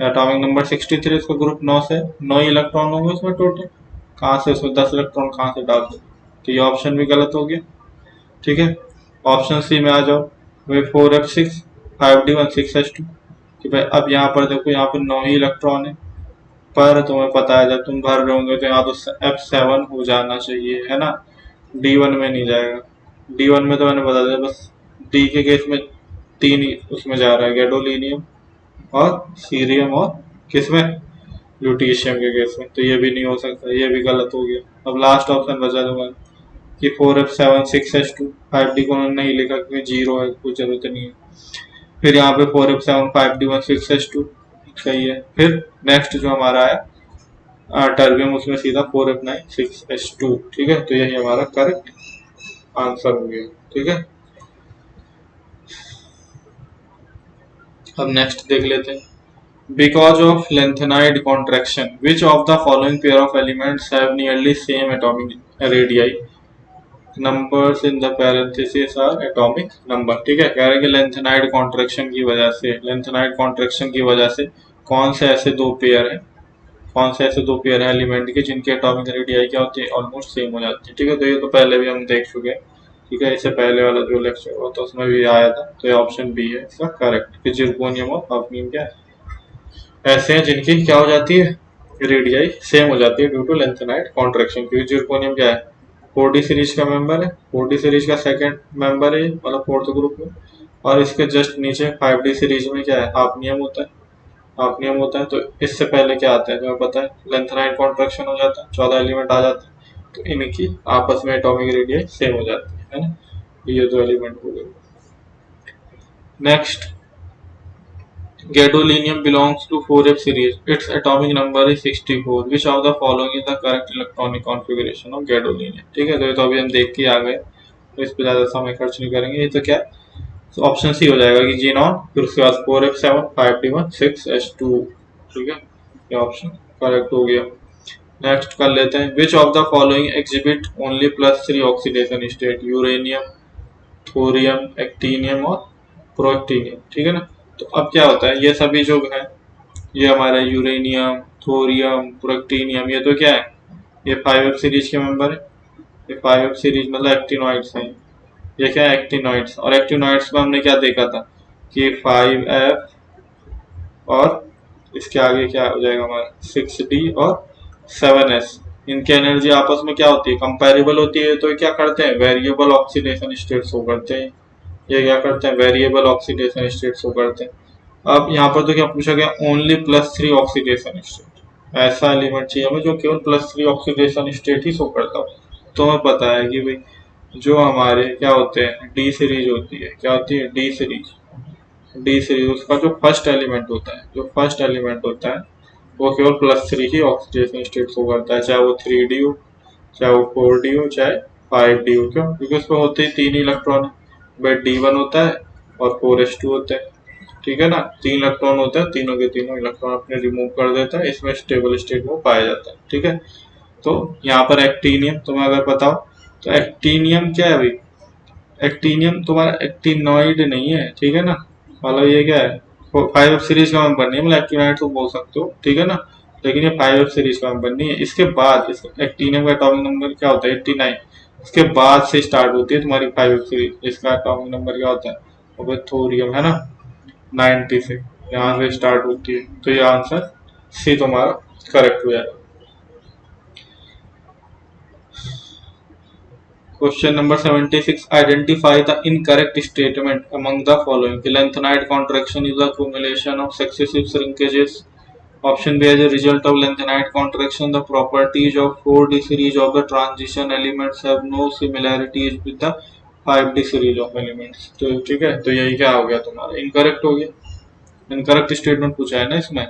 एटॉमिक नंबर 63, इसका ग्रुप 9 से, 9 इलेक्ट्रॉन होंगे उसमें टोटल। कहाँ से उसमें 10 इलेक्ट्रॉन कहाँ से डाल दो, तो ये ऑप्शन भी गलत हो गया। ठीक है, ऑप्शन सी में आ जाओ, वही 4f6 5d1 6s2। कि भाई अब यहाँ पर देखो, यहाँ पे 9 ही इलेक्ट्रॉन है, पर तुम्हें पता है जब तुम भर रहे होंगे तो यहाँ तो F7 हो जाना चाहिए, है ना। D1 में नहीं जाएगा, D1 में तो मैंने बता दिया, बस D के केस में 3 ही उसमें जा रहा है, गैडोलिनियम और सीरियम और किसमें ल्यूटीशियम के केस में, तो ये भी नहीं हो सकता, ये भी गलत हो गया। अब लास्ट ऑप्शन बचा दूंगा कि 4f7 6s2, 5d को उन्होंने नहीं लिखा क्योंकि जीरो है, कुछ जरूरत नहीं है। फिर यहाँ पे 4f7 5d1 6s2 सही है। फिर नेक्स्ट जो हमारा है टर्बियम, उसमें सीधा 4f9 6s2। ठीक है, तो यही हमारा करेक्ट आंसर हो गया। ठीक है, अब नेक्स्ट देख लेते हैं। Because of lengthened contraction, which of the following pair of elements have nearly same atomic radii? Numbers in the parentheses are atomic number। ठीक है, कह रहे हैं कि लेंथेनाइड कॉन्ट्रैक्शन की वजह से, लेंथेनाइड कॉन्ट्रैक्शन की वजह से कौन से ऐसे दो पेयर हैं, कौन से ऐसे दो पेयर हैं एलिमेंट के जिनके एटॉमिक रेडियाई क्या होती है, ऑलमोस्ट सेम हो जाती है। ठीक है, तो ये तो पहले भी हम देख चुके हैं। ठीक है, इससे पहले वाला जो लेक्चर हुआ था उसमें भी आया था, तो ये ऑप्शन बी है इसका करेक्ट, कि जिर्कोनियम और हफनीम क्या है, ऐसे हैं जिनकी क्या हो जाती है रेडियाई सेम हो जाती है ड्यू टू लेंथेनाइड कॉन्ट्रैक्शन। क्योंकि जिर्कोनियम क्या है 4d सीरीज का मेंबर है, 4d सीरीज का सेकंड मेंबर है, मतलब फोर्थ ग्रुप में। और इसके जस्ट नीचे 5d सीरीज में क्या है हाफनियम होता है, हाफनियम होता है। तो इससे पहले क्या आता है तुम्हें पता है, लेंथेनाइड कॉन्ट्रैक्शन हो जाता है, 14 एलिमेंट आ जाते हैं, तो इनकी आपस में एटॉमिक रेडियाई सेम हो जाती है ना। ये दो एलिमेंट हो गए। Next gadolinium belongs to 4f series. Its atomic number is 64. Which of the following is the correct electronic configuration of gadolinium? ठीक है, तो अभी हम देख के आ गए, तो इस पर ज़्यादा समय खर्च नहीं करेंगे। ये तो क्या, तो ऑप्शन सी हो जाएगा कि जीनॉन, फिर उसके बाद 4f7 5d1 6s2। ठीक है, ये ऑप्शन करेक्ट हो गया। नेक्स्ट कर लेते हैं, which of the following exhibit only +3 oxidation state? Uranium, thorium, actinium और प्रोएक्टीनियम। ठीक है ना, तो अब क्या होता है, ये सभी जो है, ये हमारा यूरेनियम, थोरियम, प्रोएक्टीनियम, ये तो क्या है, ये 5f सीरीज के मेंबर है। ये 5f सीरीज मतलब एक्टिनॉइड्स हैं। ये क्या है, एक्टिनॉइड्स। और एक्टिनॉइड्स में हमने क्या देखा था कि 5f और इसके आगे क्या हो जाएगा हमारा 6d और 7s, इनकी एनर्जी आपस में क्या होती है, कंपैरेबल होती है। तो ये क्या करते हैं, वेरिएबल ऑक्सीडेशन स्टेट शो करते हैं। ये क्या करते हैं, वेरिएबल ऑक्सीडेशन स्टेट शो करते हैं। अब यहाँ पर तो क्या पूछा गया, ओनली +3 ऑक्सीडेशन स्टेट। ऐसा एलिमेंट चाहिए हमें जो केवल +3 ऑक्सीडेशन स्टेट ही शो करता हो। तो हमें पता है कि भाई जो हमारे क्या होते हैं, डी सीरीज होती है। क्या होती है, डी सीरीज। डी सीरीज उसका जो फर्स्ट एलिमेंट होता है, जो फर्स्ट एलिमेंट होता है वो केवल +3 ही ऑक्सीडेशन स्टेट शो करता है, चाहे वो 3d हो, चाहे वो 4d हो, चाहे 5d हो। क्यों, क्योंकि उसमें होते ही 3 इलेक्ट्रॉन है। भाई d1 होता है और 4s2 होता है। ठीक है ना, 3 इलेक्ट्रॉन होता है, तीनों के तीनों इलेक्ट्रॉन अपने रिमूव कर देता है, इसमें स्टेबल स्टेट में पाया जाता है। ठीक है, तो यहाँ पर एक्टीनियम तुम्हें अगर पता हो तो एक्टीनियम क्या है भाई, एक्टीनियम तुम्हारा एक्टिनॉइड नहीं है। ठीक है ना, मतलब ये क्या है, 5f सीरीज का मेंबर नहीं है, मतलब एक्टिनॉइड तो बोल सकते हो। ठीक है ना, लेकिन ये 5f सीरीज का मेंबर नहीं है। इसके बाद एक्टीनियम का एटॉमिक नंबर क्या होता है, 89। इसके बाद से स्टार्ट होती है तुम्हारी 5f सीरीज। इसका एटॉमिक नंबर क्या होता है, वो थोरियम है ना, 90 से यहाँ से स्टार्ट होती है। तो ये आंसर सी तुम्हारा करेक्ट हो जाएगा। Question number 76. Identify the incorrect statement among the following. Lengthenide contraction is the accumulation of successive shrinkages. Option B, as a result of lengthenide contraction, the properties of 4d series of the transition elements have no similarities with the 5d series of elements. तो ठीक है, तो यही क्या हो गया तुम्हारा, incorrect हो गया। इनकरेक्ट स्टेटमेंट पूछा है ना इसमें,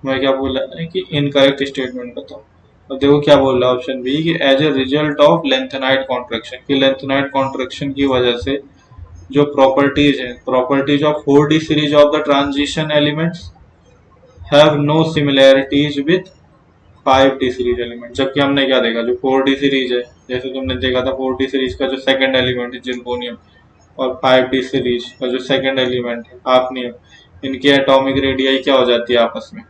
मैं क्या बोल रहा है कि इनकरेक्ट स्टेटमेंट बताओ। और देखो क्या बोल रहा है ऑप्शन बी कि as a result of lanthanide contraction, कि लेंथेनाइड कॉन्ट्रैक्शन की वजह से जो प्रॉपर्टीज है, properties of 4d series of the transition elements have no similarities with 5d series element. जबकि हमने क्या देखा, जो 4d सीरीज है, जैसे तुमने देखा था 4d सीरीज का जो सेकंड एलिमेंट है जिर्कोनियम, और 5d सीरीज का जो सेकंड एलिमेंट है हाफनियम, इनकी एटॉमिक रेडियाई क्या हो जाती है आपस में,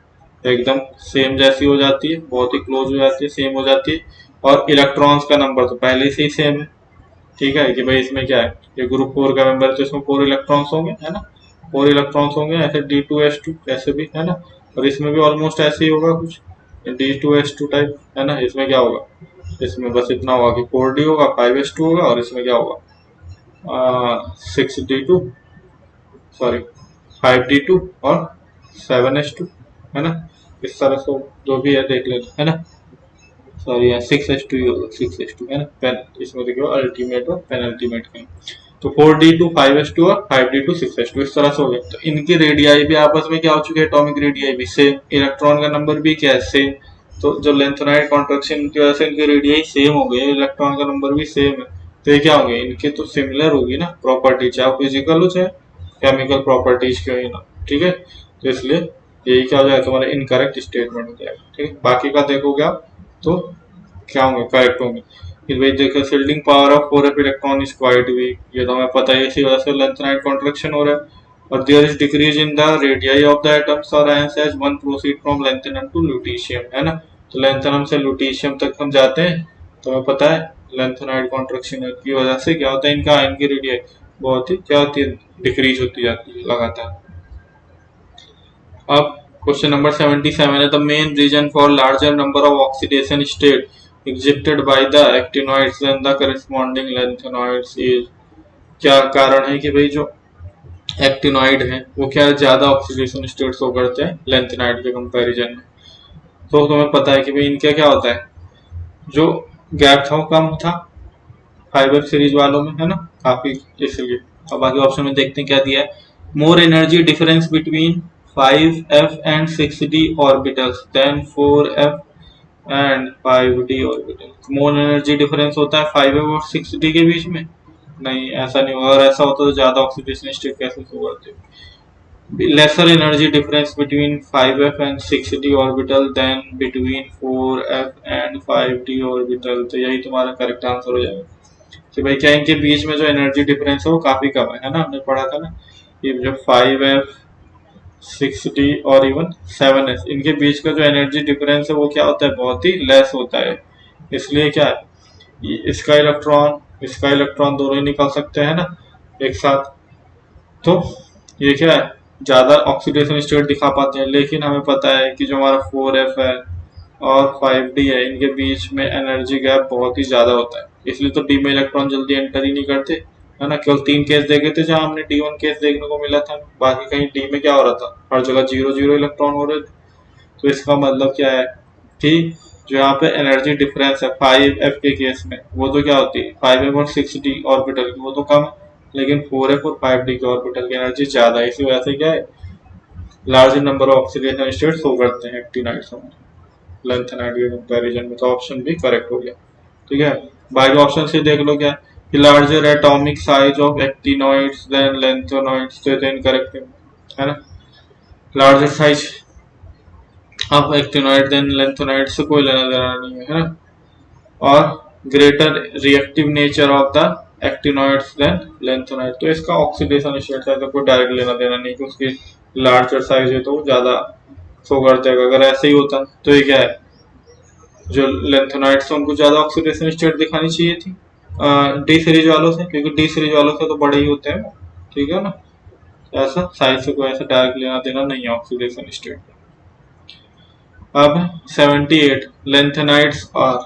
एकदम सेम जैसी हो जाती है, बहुत ही क्लोज हो जाती है, सेम हो जाती है। और इलेक्ट्रॉन्स का नंबर तो पहले से ही सेम है। ठीक है, कि भाई इसमें क्या है, ये ग्रुप 4 का मेंबर है तो इसमें 4 इलेक्ट्रॉन्स होंगे, है ना, 4 इलेक्ट्रॉन्स होंगे, ऐसे D2S2 ऐसे भी, है ना। और इसमें भी ऑलमोस्ट ऐसे ही होगा कुछ, D2S2 टाइप, है ना। इसमें क्या होगा, इसमें बस इतना होगा कि 4D होगा, 5S2 होगा, और इसमें क्या होगा 6D2, सॉरी 5D2 और 7S2, है ना। इस तरह से जो भी है देख लेना, है ना। सॉरी यहाँ 6s2 होगा, 6s2 है ना, पेन इसमें देखो अल्टीमेट और पेनल्टीमेट का। तो 4d2 5s2 और 5d2 6s2 इस तरह से हो गया। तो इनकी रेडियाई भी आपस में क्या हो चुकी है, एटॉमिक रेडियाई भी सेम, इलेक्ट्रॉन का नंबर भी क्या है, सेम। तो जो लेंथेनाइड कॉन्ट्रैक्शन की वजह से इनकी रेडियाई सेम हो गई, इलेक्ट्रॉन का नंबर भी सेम है। तो ये क्या होंगे, इनके तो सिमिलर होगी ना प्रॉपर्टी, चाहे फिजिकल हो चाहे केमिकल प्रॉपर्टीज की हो ना। ठीक है, तो इसलिए यही क्या हो जाएगा तुम्हारा इनकरेक्ट स्टेटमेंट हो जाएगा। ठीक है, बाकी का देखोगे आप तो क्या होंगे, करेक्ट होंगे। फिर भाई देखो shielding power of 4f electron is quite weak, ये तो हमें पता है, इसी वजह से लेंथेनाइड कॉन्ट्रैक्शन हो रहा है। और there is decrease in the radii of the atoms और as one proceed from lanthanum to lutetium, है ना। तो लेंथेनम से ल्यूटीशियम तक हम जाते हैं, तो हमें पता है लेंथेनाइड कॉन्ट्रैक्शन की वजह से क्या होता है, इनका इनकी रेडियाई बहुत ही क्या होती है, डिक्रीज होती जाती है लगातार। अब क्वेश्चन नंबर 77 है, the main reason for larger number of oxidation state exhibited by the actinoids than the corresponding lanthanoids is। क्या कारण है कि भाई जो एक्टिनॉइड है वो क्या ज्यादा ऑक्सीडेशन स्टेट शो करते हैं लेंथेनाइड के कंपैरिजन में। तो तुम्हें पता है कि भाई इनका क्या होता है, जो गैप था वो कम था 5f सीरीज वालों में, है ना, काफी, इसलिए। अब बाकी ऑप्शन में देखते हैं क्या दिया है, more energy difference between 5f and 6d orbitals then 4f and 5d orbital. Mole energy difference होता है 5f और 6d के बीच में? नहीं, ऐसा नहीं होगा। अगर ऐसा होता तो ज्यादा ऑक्सीडेशन स्टेट कैसे शो करते? lesser energy difference between 5f and 6d orbital than between 4f and 5d orbital। तो यही तुम्हारा करेक्ट आंसर हो जाएगा कि भाई क्या इनके बीच में जो एनर्जी डिफरेंस है वो काफी कम है ना? हमने पढ़ा था ना ये जो 5f 6d और इवन 7s इनके बीच का जो एनर्जी डिफरेंस है वो क्या होता है? बहुत ही लेस होता है। इसलिए क्या है, इसका इलेक्ट्रॉन दोनों ही निकल सकते हैं ना एक साथ, तो ये क्या है, ज्यादा ऑक्सीडेशन स्टेट दिखा पाते हैं। लेकिन हमें पता है कि जो हमारा 4f है और 5d है इनके बीच में एनर्जी गैप बहुत ही ज्यादा होता है, इसलिए तो डी में इलेक्ट्रॉन जल्दी एंटर ही नहीं करते, है ना? केवल 3 केस देखे थे जहां हमने D1 केस देखने को मिला था, बाकी कहीं डी में क्या हो रहा था, हर जगह 0 इलेक्ट्रॉन हो रहे थे। तो इसका मतलब क्या है कि जो यहाँ पे एनर्जी डिफरेंस है 5f के केस में वो तो क्या होती है 5f और 6d ऑर्बिटल की वो तो कम है, लेकिन 4f और 5d के ऑर्बिटल की एनर्जी ज्यादा है। इसी वजह से क्या है, large number of oxidation states हो करते हैं एक्टिनाइड्स हमारे लेंथेनाइड के कंपैरिजन में। तो ऑप्शन भी करेक्ट हो गया। ठीक है, बाकी ऑप्शन से देख लो क्या कि larger atomic size of actinoids than lanthanoids, तो इनकरेक्ट है ना? Larger size of actinoid than lanthanoid से कोई लेना देना नहीं है ना? और greater reactive nature of the actinoids than lanthanoid, तो इसका ऑक्सीडेशन स्टेट है तो कोई डायरेक्ट लेना देना नहीं कि उसकी लार्जर साइज है तो ज्यादा शो कर जाएगा। अगर ऐसे ही होता तो ये क्या है, जो लेंथेनॉइड्स उनको ज्यादा ऑक्सीडेशन स्टेट दिखानी चाहिए थी डी सीरीज वालों से, क्योंकि डी सीरीज वालों से तो बड़े ही होते हैं। ठीक है ना, ऐसा साइज से कोई ऐसा डायरेक्ट लेना देना नहीं है ऑक्सीडेशन स्टेट। अब 78 lanthanides are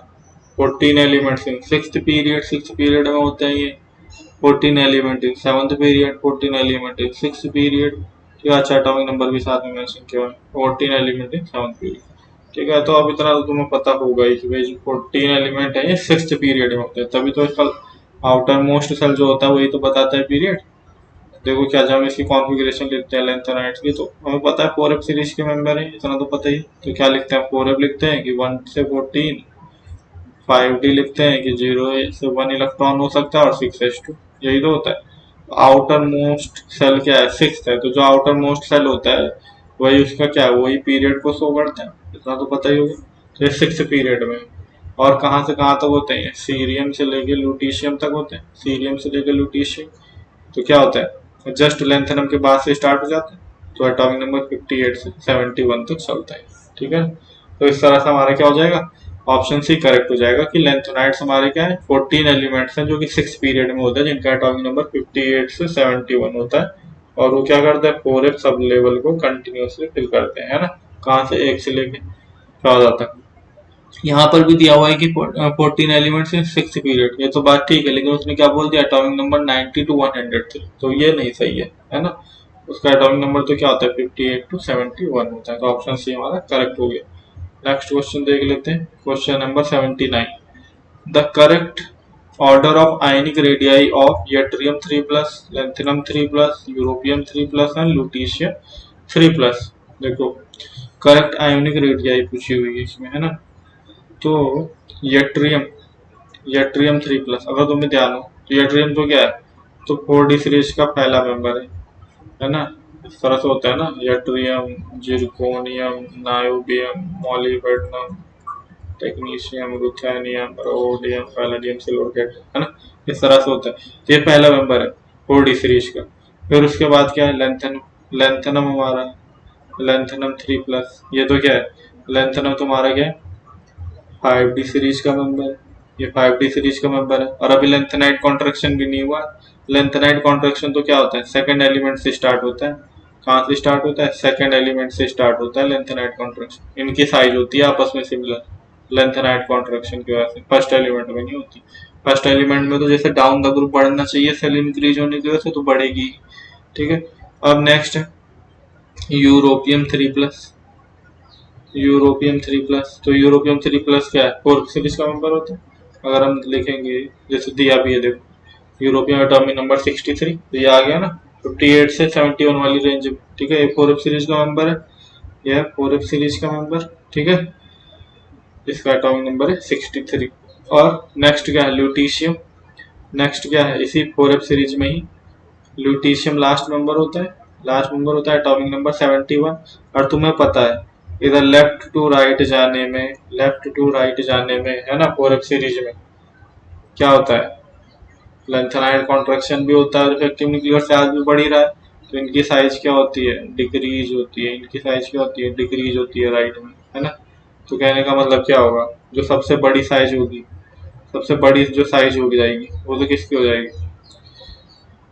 14 elements in sixth period में होते हैं ये 14 element in seventh period, 14 element in sixth period. ठीक है, अच्छा एटॉमिक नंबर भी साथ में मेंशन किया है 14 एलिमेंट इन सेवंथ पीरियड। ठीक है, तो अब इतना तो तुम्हें पता होगा ही कि भाई 14 एलिमेंट है ये सिक्स्थ पीरियड में होते हैं, तभी तो इसका आउटर मोस्ट सेल जो होता है वही तो बताता है पीरियड। देखो क्या, जब हम इसकी कॉन्फ़िगरेशन लिखते हैं लेंथेनाइड्स की तो हमें पता है 4f सीरीज के मेंबर है, इतना तो पता ही। तो क्या लिखते हैं, 4f लिखते हैं कि 1 से 14, 5d लिखते हैं कि 0 से 1 इलेक्ट्रॉन हो सकता है और 6s2, यही तो होता है। आउटर मोस्ट सेल क्या है, 6 है, तो जो आउटर मोस्ट सेल होता है वही उसका क्या है, वही पीरियड को शो करता है, इतना तो पता ही होगा। तो ये 6 पीरियड में और कहाँ से कहाँ तक होते हैं, सीरियम से लेके लुटीशियम तक होते हैं, सीरियम से लेके लुटीशियम। तो क्या होता है, जस्ट लेंथेनम के बाद से स्टार्ट हो जाता है, तो एटॉमिक नंबर 58 से 71 तक चलता है। ठीक है, तो इस तरह से हमारा क्या हो जाएगा, ऑप्शन सी करेक्ट हो जाएगा कि लेंथेनाइड्स हमारे क्या है 14 एलिमेंट्स हैं जो कि 6 पीरियड में होते हैं, जिनका एटॉमिक नंबर 58 से 71 होता है, और वो क्या करते हैं 4f सब लेवल को कंटिन्यूसली फिल करते हैं, है ना? कहाँ से, एक से लेके 14 तक। यहाँ पर भी दिया हुआ है कि 14 एलिमेंट्स इन 6 पीरियड, ये तो बात ठीक है, लेकिन उसने क्या बोल दिया एटॉमिक नंबर 90 to 100 थे, तो ये नहीं सही है ना? उसका एटॉमिक नंबर तो क्या होता है 58 to 71 होता है, तो ऑप्शन सी हमारा करेक्ट हो गया। नेक्स्ट क्वेश्चन देख लेते हैं, question number 79। The correct order of ionic radii of yttrium 3+, lanthanum 3+, europium 3+ and lutetium 3+। देखो करेक्ट आयोनिक रेडियाई पूछी हुई है इसमें, है ना? तो यट्रियम 3+, अगर तुम्हें ध्यान हो तो यट्रियम तो क्या है, तो 4d सीरीज का पहला मेंबर है ना? इस तरह से होता है ना, yttrium, zirconium, niobium, molybdenum, technetium, ruthenium, rhodium, palladium, silver, है ना? इस तरह से होता है। तो ये पहला मेंबर है 4d सीरीज का। फिर उसके बाद क्या है, लेंथेनम हमारा लेंथेनम 3+, ये तो क्या है, लेंथेनम तुम्हारा क्या है 5d सीरीज का मेंबर है, ये 5d सीरीज का मेंबर है। और अभी लेंथेनाइड कॉन्ट्रैक्शन भी नहीं हुआ। लेंथेनाइड कॉन्ट्रैक्शन तो क्या होता है, सेकंड एलिमेंट से स्टार्ट होता है। कहाँ से स्टार्ट होता है, सेकंड एलिमेंट से स्टार्ट होता है लेंथेनाइड कॉन्ट्रैक्शन। इनकी साइज होती है आपस में सिमिलर लेंथेनाइड कॉन्ट्रैक्शन की वजह से, फर्स्ट एलिमेंट में नहीं होती। फर्स्ट एलिमेंट में तो जैसे डाउन द ग्रुप बढ़ना चाहिए सेल इंक्रीज होने की वजह से, तो बढ़ेगी। ठीक है, अब नेक्स्ट है यूरोपियम 3+, यूरोपियम 3+, तो यूरोपियम 3+ क्या है, 4 सीरीज का मेंबर होता है। अगर हम लिखेंगे जैसे दिया भी है, देखो यूरोपियम एटॉमिक नंबर 63, तो ये आ गया ना 58 से 71 वाली रेंज में, ठीक है। ये 4F सीरीज का मेंबर है, यह 4F सीरीज का मेंबर, ठीक है। इसका एटॉमिक नंबर है 63। और नेक्स्ट क्या है, ल्यूटीशियम। नेक्स्ट क्या है, इसी 4F सीरीज में ही ल्यूटीशियम लास्ट मेंबर होता है, लास्ट मेंबर होता है, एटॉमिक नंबर 71। और तुम्हें पता है इधर लेफ्ट टू राइट जाने में, लेफ्ट टू राइट जाने में है ना 4F सीरीज में क्या होता है, लेंथेनाइड कॉन्ट्रैक्शन भी होता है और इफेक्टिव न्यूक्लियर चार्ज भी बढ़ ही रहा है, तो इनकी साइज क्या होती है, डिक्रीज होती है। इनकी साइज क्या होती है, डिक्रीज होती है राइट में, है ना। तो कहने का मतलब क्या होगा, जो सबसे बड़ी साइज होगी, सबसे बड़ी जो साइज हो जाएगी वो तो किसकी हो जाएगी।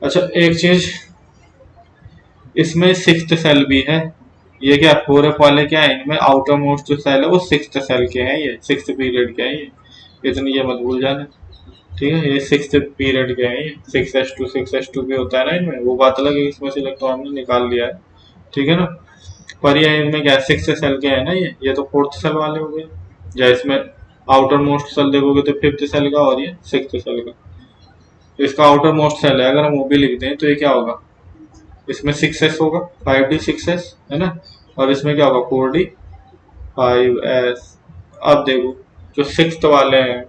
अच्छा एक चीज, इसमें सिक्स्थ सेल भी है। ये क्या 4F वाले क्या है, इनमें आउटर मोस्ट जो सेल है वो सिक्स्थ सेल के हैं, ये सिक्स्थ पीरियड के हैं ये, इतनी ये मत भूल जाना, ठीक है। ये सिक्स्थ पीरियड के हैं, ये 6s2 6s2 भी होता है ना इनमें, वो बात अलग है, इसमें से इलेक्ट्रॉन ने निकाल लिया है, ठीक है ना। पर ये इनमें क्या सिक्स्थ सेल के है ना, ये तो फोर्थ सेल वाले हो गए। या इसमें आउटर मोस्ट सेल देखोगे तो फिफ्थ सेल का और ये सिक्स्थ सेल का, तो इसका आउटर मोस्ट सेल है, अगर हम वो भी लिख दें तो ये क्या होगा, इसमें 6s होगा, 5d 6s है ना, और इसमें क्या होगा 4d 5s। अब देखो जो सिक्स्थ वाले हैं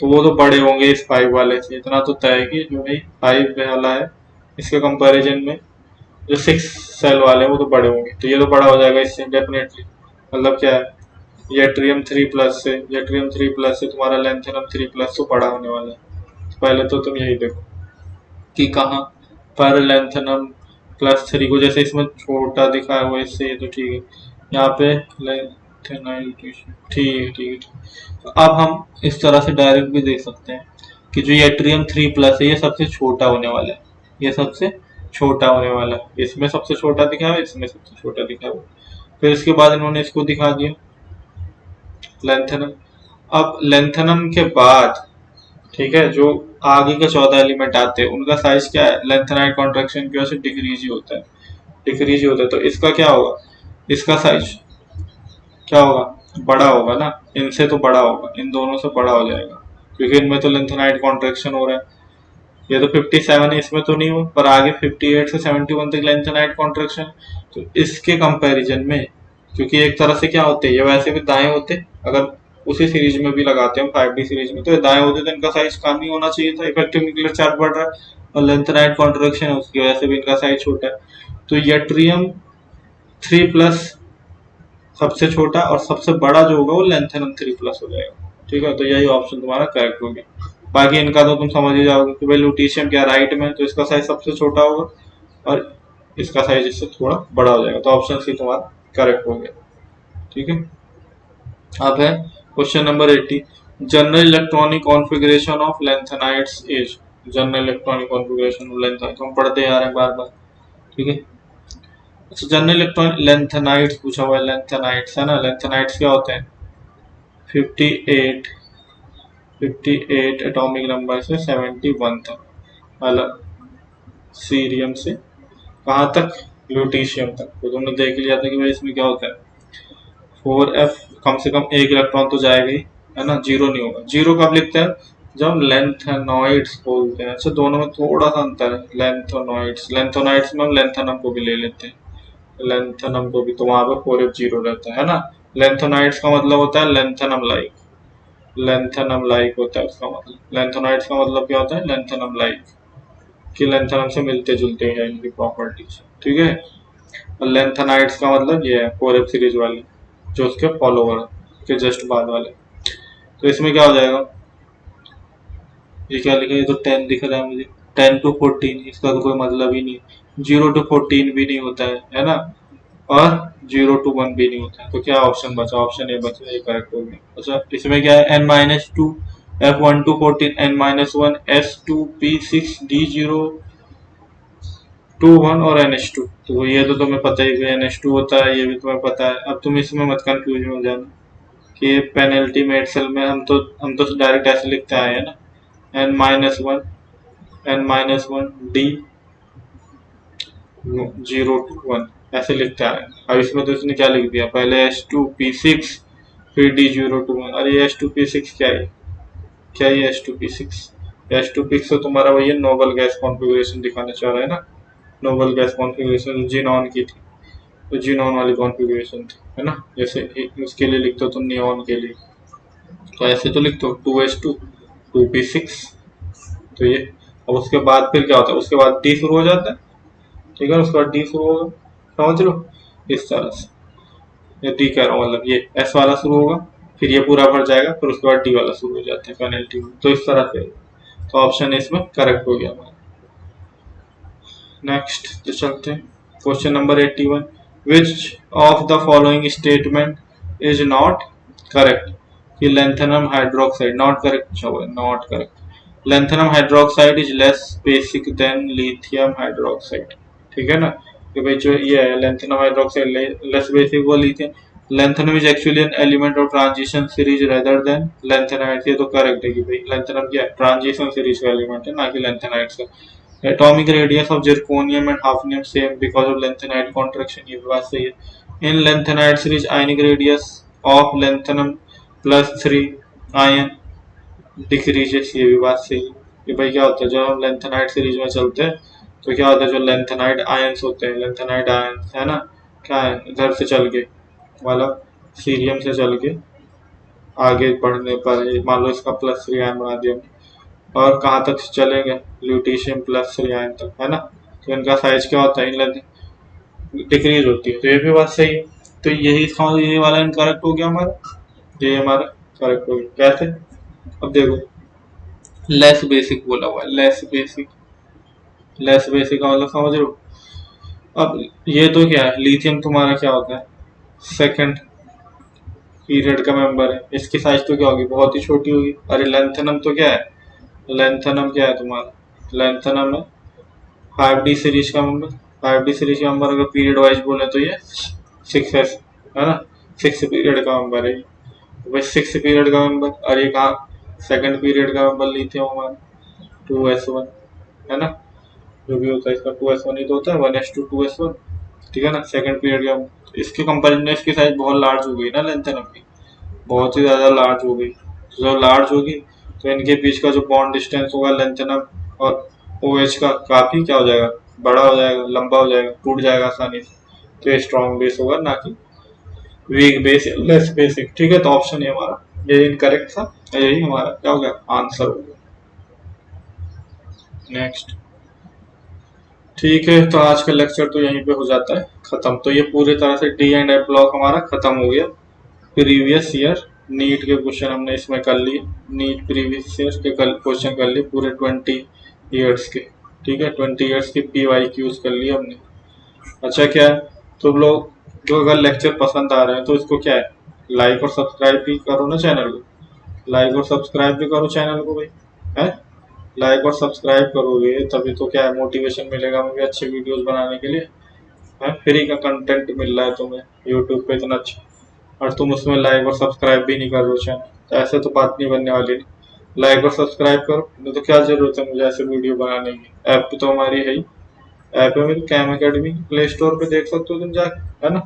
तो वो तो बड़े होंगे इस 5 वाले से, इतना तो तय है कि जो भाई 5 वाला है इसके कंपैरिजन में जो 6 सेल वाले हैं वो तो बड़े होंगे, तो ये तो बड़ा हो जाएगा इससे डेफिनेटली। मतलब क्या है, यट्रियम 3+ से, यट्रियम 3+ से तुम्हारा लेंथेनम 3+ तो बड़ा होने वाला है। तो पहले तो तुम यही देखो कि कहाँ पर लेंथेनम +3 को, जैसे इसमें छोटा दिखा है वैसे ये तो ठीक है, यहाँ पे लेंथेनाइट, ठीक है ठीक है। तो अब हम इस तरह से डायरेक्ट भी देख सकते हैं कि जो यट्रियम 3+ है ये सबसे छोटा होने वाला है, ये सबसे छोटा होने वाला है, इसमें सबसे छोटा दिखा हुआ है, इसमें सबसे छोटा दिखा हुआ है। फिर इसके बाद इन्होंने इसको दिखा दिया लेंथेनम। अब लेंथेनम के बाद, ठीक है, जो आगे के 14 एलिमेंट आते हैं उनका साइज क्या है, लेंथेनाइड कॉन्ट्रैक्शन की वजह से डिक्रीज ही होता है, डिक्रीज ही होता है। तो इसका क्या होगा, इसका साइज क्या होगा, बड़ा होगा ना, इनसे तो बड़ा होगा, इन दोनों से बड़ा हो जाएगा, क्योंकि इनमें तो लेंथेनाइड कॉन्ट्रैक्शन हो रहा है। ये तो 57 है, इसमें तो नहीं हो, पर आगे 58 से 71 तक लेंथेनाइड कॉन्ट्रैक्शन, तो इसके कंपैरिजन में, क्योंकि एक तरह से क्या होते हैं ये वैसे भी दाएं होते, अगर उसी सीरीज में भी लगाते हैं 5D सीरीज में तो ये दाएं होते, तो इनका साइज कम ही होना चाहिए था, इफेक्टिव न्यूक्लियर चार्ज बढ़ रहा है और लेंथेनाइड कॉन्ट्रैक्शन है उसकी वजह से भी इनका साइज छोटा है। तो यट्रियम 3+ सबसे छोटा और सबसे बड़ा जो होगा वो लेंथेनम 3+ हो जाएगा, ठीक है। तो यही ऑप्शन तुम्हारा करेक्ट हो गया। बाकी इनका तो तुम समझ ही जाओगे कि भाई लुटीशियम क्या राइट में, तो इसका साइज सबसे छोटा होगा और इसका साइज इससे थोड़ा बड़ा हो जाएगा, तो ऑप्शन सी तुम्हारा करेक्ट हो गया, ठीक है। अब है question number 80, general electronic configuration of lanthanides is, general electronic configuration of lanthanides हम पढ़ते आ रहे हैं बार बार, ठीक है। अच्छा जनरल इलेक्ट्रॉनिक लेंथेनाइड्स पूछा हुआ है, लेंथेनाइड्स है ना, लेंथेनाइड्स क्या होते हैं, 58 58 एटॉमिक नंबर से 71 तक, मतलब सीरियम से कहाँ तक, ल्यूटीशियम तक। तो तुमने देख लिया था कि भाई इसमें क्या होता है, 4F कम से कम एक इलेक्ट्रॉन तो जाएगा ही, है ना, जीरो नहीं होगा। जीरो कब लिखते हैं, जब हम लेंथेनॉइड्स बोलते हैं। अच्छा दोनों में थोड़ा सा अंतर है, लेंथेनॉइड्स, लेंथेनॉइड्स में हम लेंथेनम को भी ले लेते हैं, लेंथेनम को भी, तो वहां पर 4F जीरो रहता है ना। लेंथेनॉइड्स का मतलब होता है लेंथेनम लाइक, लेंथेनम लाइक होता है उसका मतलब, लेंथेनॉइड्स का मतलब क्या होता है, लेंथेनम लाइक, कि लेंथेनम से मिलते जुलते हैं इनकी प्रॉपर्टीज, ठीक है। और लेंथेनाइड्स का मतलब ये है 4F सीरीज वाले, जो उसके फॉलोवर के जस्ट बाद वाले। तो इसमें क्या हो जाएगा, ये क्या लिखा है, ये तो 10 दिख रहा है मुझे, 10 to 14, इसका तो कोई मतलब ही नहीं, 0 to 14 भी नहीं होता है ना, और 0 to 1 भी नहीं होता है। तो क्या ऑप्शन बचा, ऑप्शन ए बचा, ये करेक्ट हो गया। अच्छा इसमें क्या है, n-2 F1 to 14 n-1 S2 P6 D0 2 1 और NH2, तो ये तो तुम्हें पता ही है NH2 होता है, ये भी तुम्हें पता है। अब तुम इसमें मत कंफ्यूज हो जाना कि पेनल्टीमेट सेल में हम तो डायरेक्ट ऐसे लिखते आए हैं ना, n-1 D 0 to 1 ऐसे लिखते आए हैं। अब इसमें तो इसने क्या लिख दिया, पहले S2 P6 फिर D0 to 1, अरे S2 P6 क्या है, क्या ये S2 P6, S2 P6 तो तुम्हारा वही है, नोबल गैस कॉन्फ़िगरेशन दिखाना चाह रहा है ना, नोबल गैस कॉन्फ़िगरेशन जिनॉन की थी, तो जिनॉन वाली कॉन्फ़िगरेशन थी, है ना। जैसे उसके लिए लिखते हो तुम नियॉन के लिए, तो ऐसे तो लिखते हो 2s2 2p6, तो ये। अब उसके बाद फिर क्या होता है, उसके बाद डी शुरू हो जाता है, ठीक है, उसके बाद डी शुरू होगा, समझ लो इस तरह से। ये डी कह रहा हूँ, मतलब ये एस वाला शुरू होगा, फिर ये पूरा भर जाएगा, फिर उसके बाद डी वाला शुरू हो जाता है पेनल्टी में, तो इस तरह से। तो ऑप्शन इसमें करेक्ट हो गया हमारा। नेक्स्ट तो चलते हैं question number 81, which of the following statement is not correct, कि lanthanum hydroxide not correct, not correct, lanthanum hydroxide is less basic than lithium hydroxide, ठीक है ना। कि भाई जो ये है लैंथेनम हाइड्रोक्साइड लेस बेसिक वो lithium, lanthanum is actually an element of transition series rather than lanthanide, ये तो करेक्ट है कि भाई लैंथेनम क्या है, ट्रांजिशन सीरीज का एलिमेंट है, ना कि लैंथेनाइट का। Atomic radius of zirconium and hafnium same because of lanthanide contraction, ये भी बात सही है। In lanthanide series ionic radius of lanthanum +3 ion decreases, ये भी बात सही है। कि भाई क्या होता है जब हम lanthanide सीरीज में चलते हैं तो क्या होता है, जो lanthanide आयंस होते हैं, lanthanide आयंस है ना, क्या है इधर से चल के, मतलब सीरियम से चल के आगे बढ़ने पर मान लो इसका +3 आयन बना दिया, और कहाँ तक चलेंगे, ल्यूटीशियम +3 आयन तक, है ना। तो इनका साइज क्या होता है, इन डिक्रीज होती है, तो ये भी बात सही है। तो यही इसका मतलब ये वाला इनकरेक्ट हो गया हमारा, ये हमारा करेक्ट हो गया। कैसे, अब देखो लेस बेसिक बोला हुआ है, लेस बेसिक, लेस बेसिक का मतलब समझ रहे हो। अब ये तो क्या है, लिथियम तुम्हारा क्या होता है, सेकंड पीरियड का मेंबर है, इसकी साइज तो क्या होगी, बहुत ही छोटी होगी। अरे लेंथेनम तो क्या है, लेंथेनम क्या है तुम्हारा, लेंथेनम है 5D सीरीज का मेंबर, 5D सीरीज का मेंबर अगर पीरियड वाइज बोले तो ये 6s है ना, 6 पीरियड का मेंबर है, तो भाई 6 पीरियड का मेंबर, और ये कहा सेकंड पीरियड का मेंबर लिथियम हमारा 2s1, है ना, जो भी होता है इसका 2s1 ही तो होता है, 1s2 2s1, ठीक है ना, सेकंड पीरियड का। इसके कंपेरिजन में इसकी साइज बहुत लार्ज हो गई ना लेंथेनम की, बहुत ही ज्यादा लार्ज हो गई, जो लार्ज होगी तो इनके बीच का जो बॉन्ड डिस्टेंस होगा लेंथेनम और OH का काफी क्या हो जाएगा, बड़ा हो जाएगा, लंबा हो जाएगा, टूट जाएगा आसानी से, तो ये स्ट्रॉन्ग बेस होगा ना कि वीक बेस या लेस बेसिक, ठीक है। तो ऑप्शन ये हमारा ये इनकरेक्ट था, यही हमारा क्या हो गया, आंसर हो गया। नेक्स्ट, ठीक है, तो आज का लेक्चर तो यहीं पे हो जाता है खत्म। तो ये पूरी तरह से डी एंड एफ ब्लॉक हमारा खत्म हो गया। प्रीवियस ईयर नीट के क्वेश्चन हमने इसमें कर लिए, नीट प्रीवियस ईयर के क्वेश्चन कर लिए पूरे 20 ईयर्स के, ठीक है, 20 ईयर्स की PYQs कर लिए हमने। अच्छा क्या है, तुम लोग जो अगर लेक्चर पसंद आ रहे हैं तो इसको क्या है, लाइक और सब्सक्राइब भी करो ना चैनल को, लाइक और सब्सक्राइब भी करो चैनल को भाई, है, लाइक और सब्सक्राइब करोगे तभी तो क्या है मोटिवेशन मिलेगा मुझे अच्छे वीडियोस बनाने के लिए, है, फ्री का कंटेंट मिल रहा है तुम्हें यूट्यूब पे इतना अच्छा, और तुम उसमें लाइक और सब्सक्राइब भी नहीं कर रहे हो चैनल, तो ऐसे तो बात नहीं बनने वाली। लाइक और सब्सक्राइब करो, नहीं तो क्या जरूरत है मुझे ऐसे वीडियो बनाने की। ऐप तो हमारी है ही, ऐप है मेरी कैम अकेडमी, प्ले स्टोर पे देख सकते हो तुम जाके, है ना।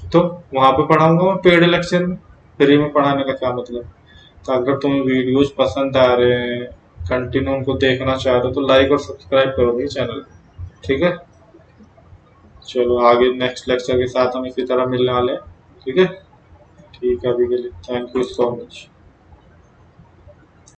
तो वहां पे पढ़ाऊंगा मैं पेड लेक्चर में, फ्री में पढ़ाने का क्या मतलब। तो अगर तुम्हें वीडियोज पसंद आ रहे हैं, कंटिन्यू उनको देखना चाह रहे हो, तो लाइक और सब्सक्राइब करो भाई चैनल, ठीक है। चलो आगे नेक्स्ट लेक्चर के साथ हम इसी तरह मिलने वाले हैं, ठीक है। ठीक है, अभी के लिए थैंक यू सो मच।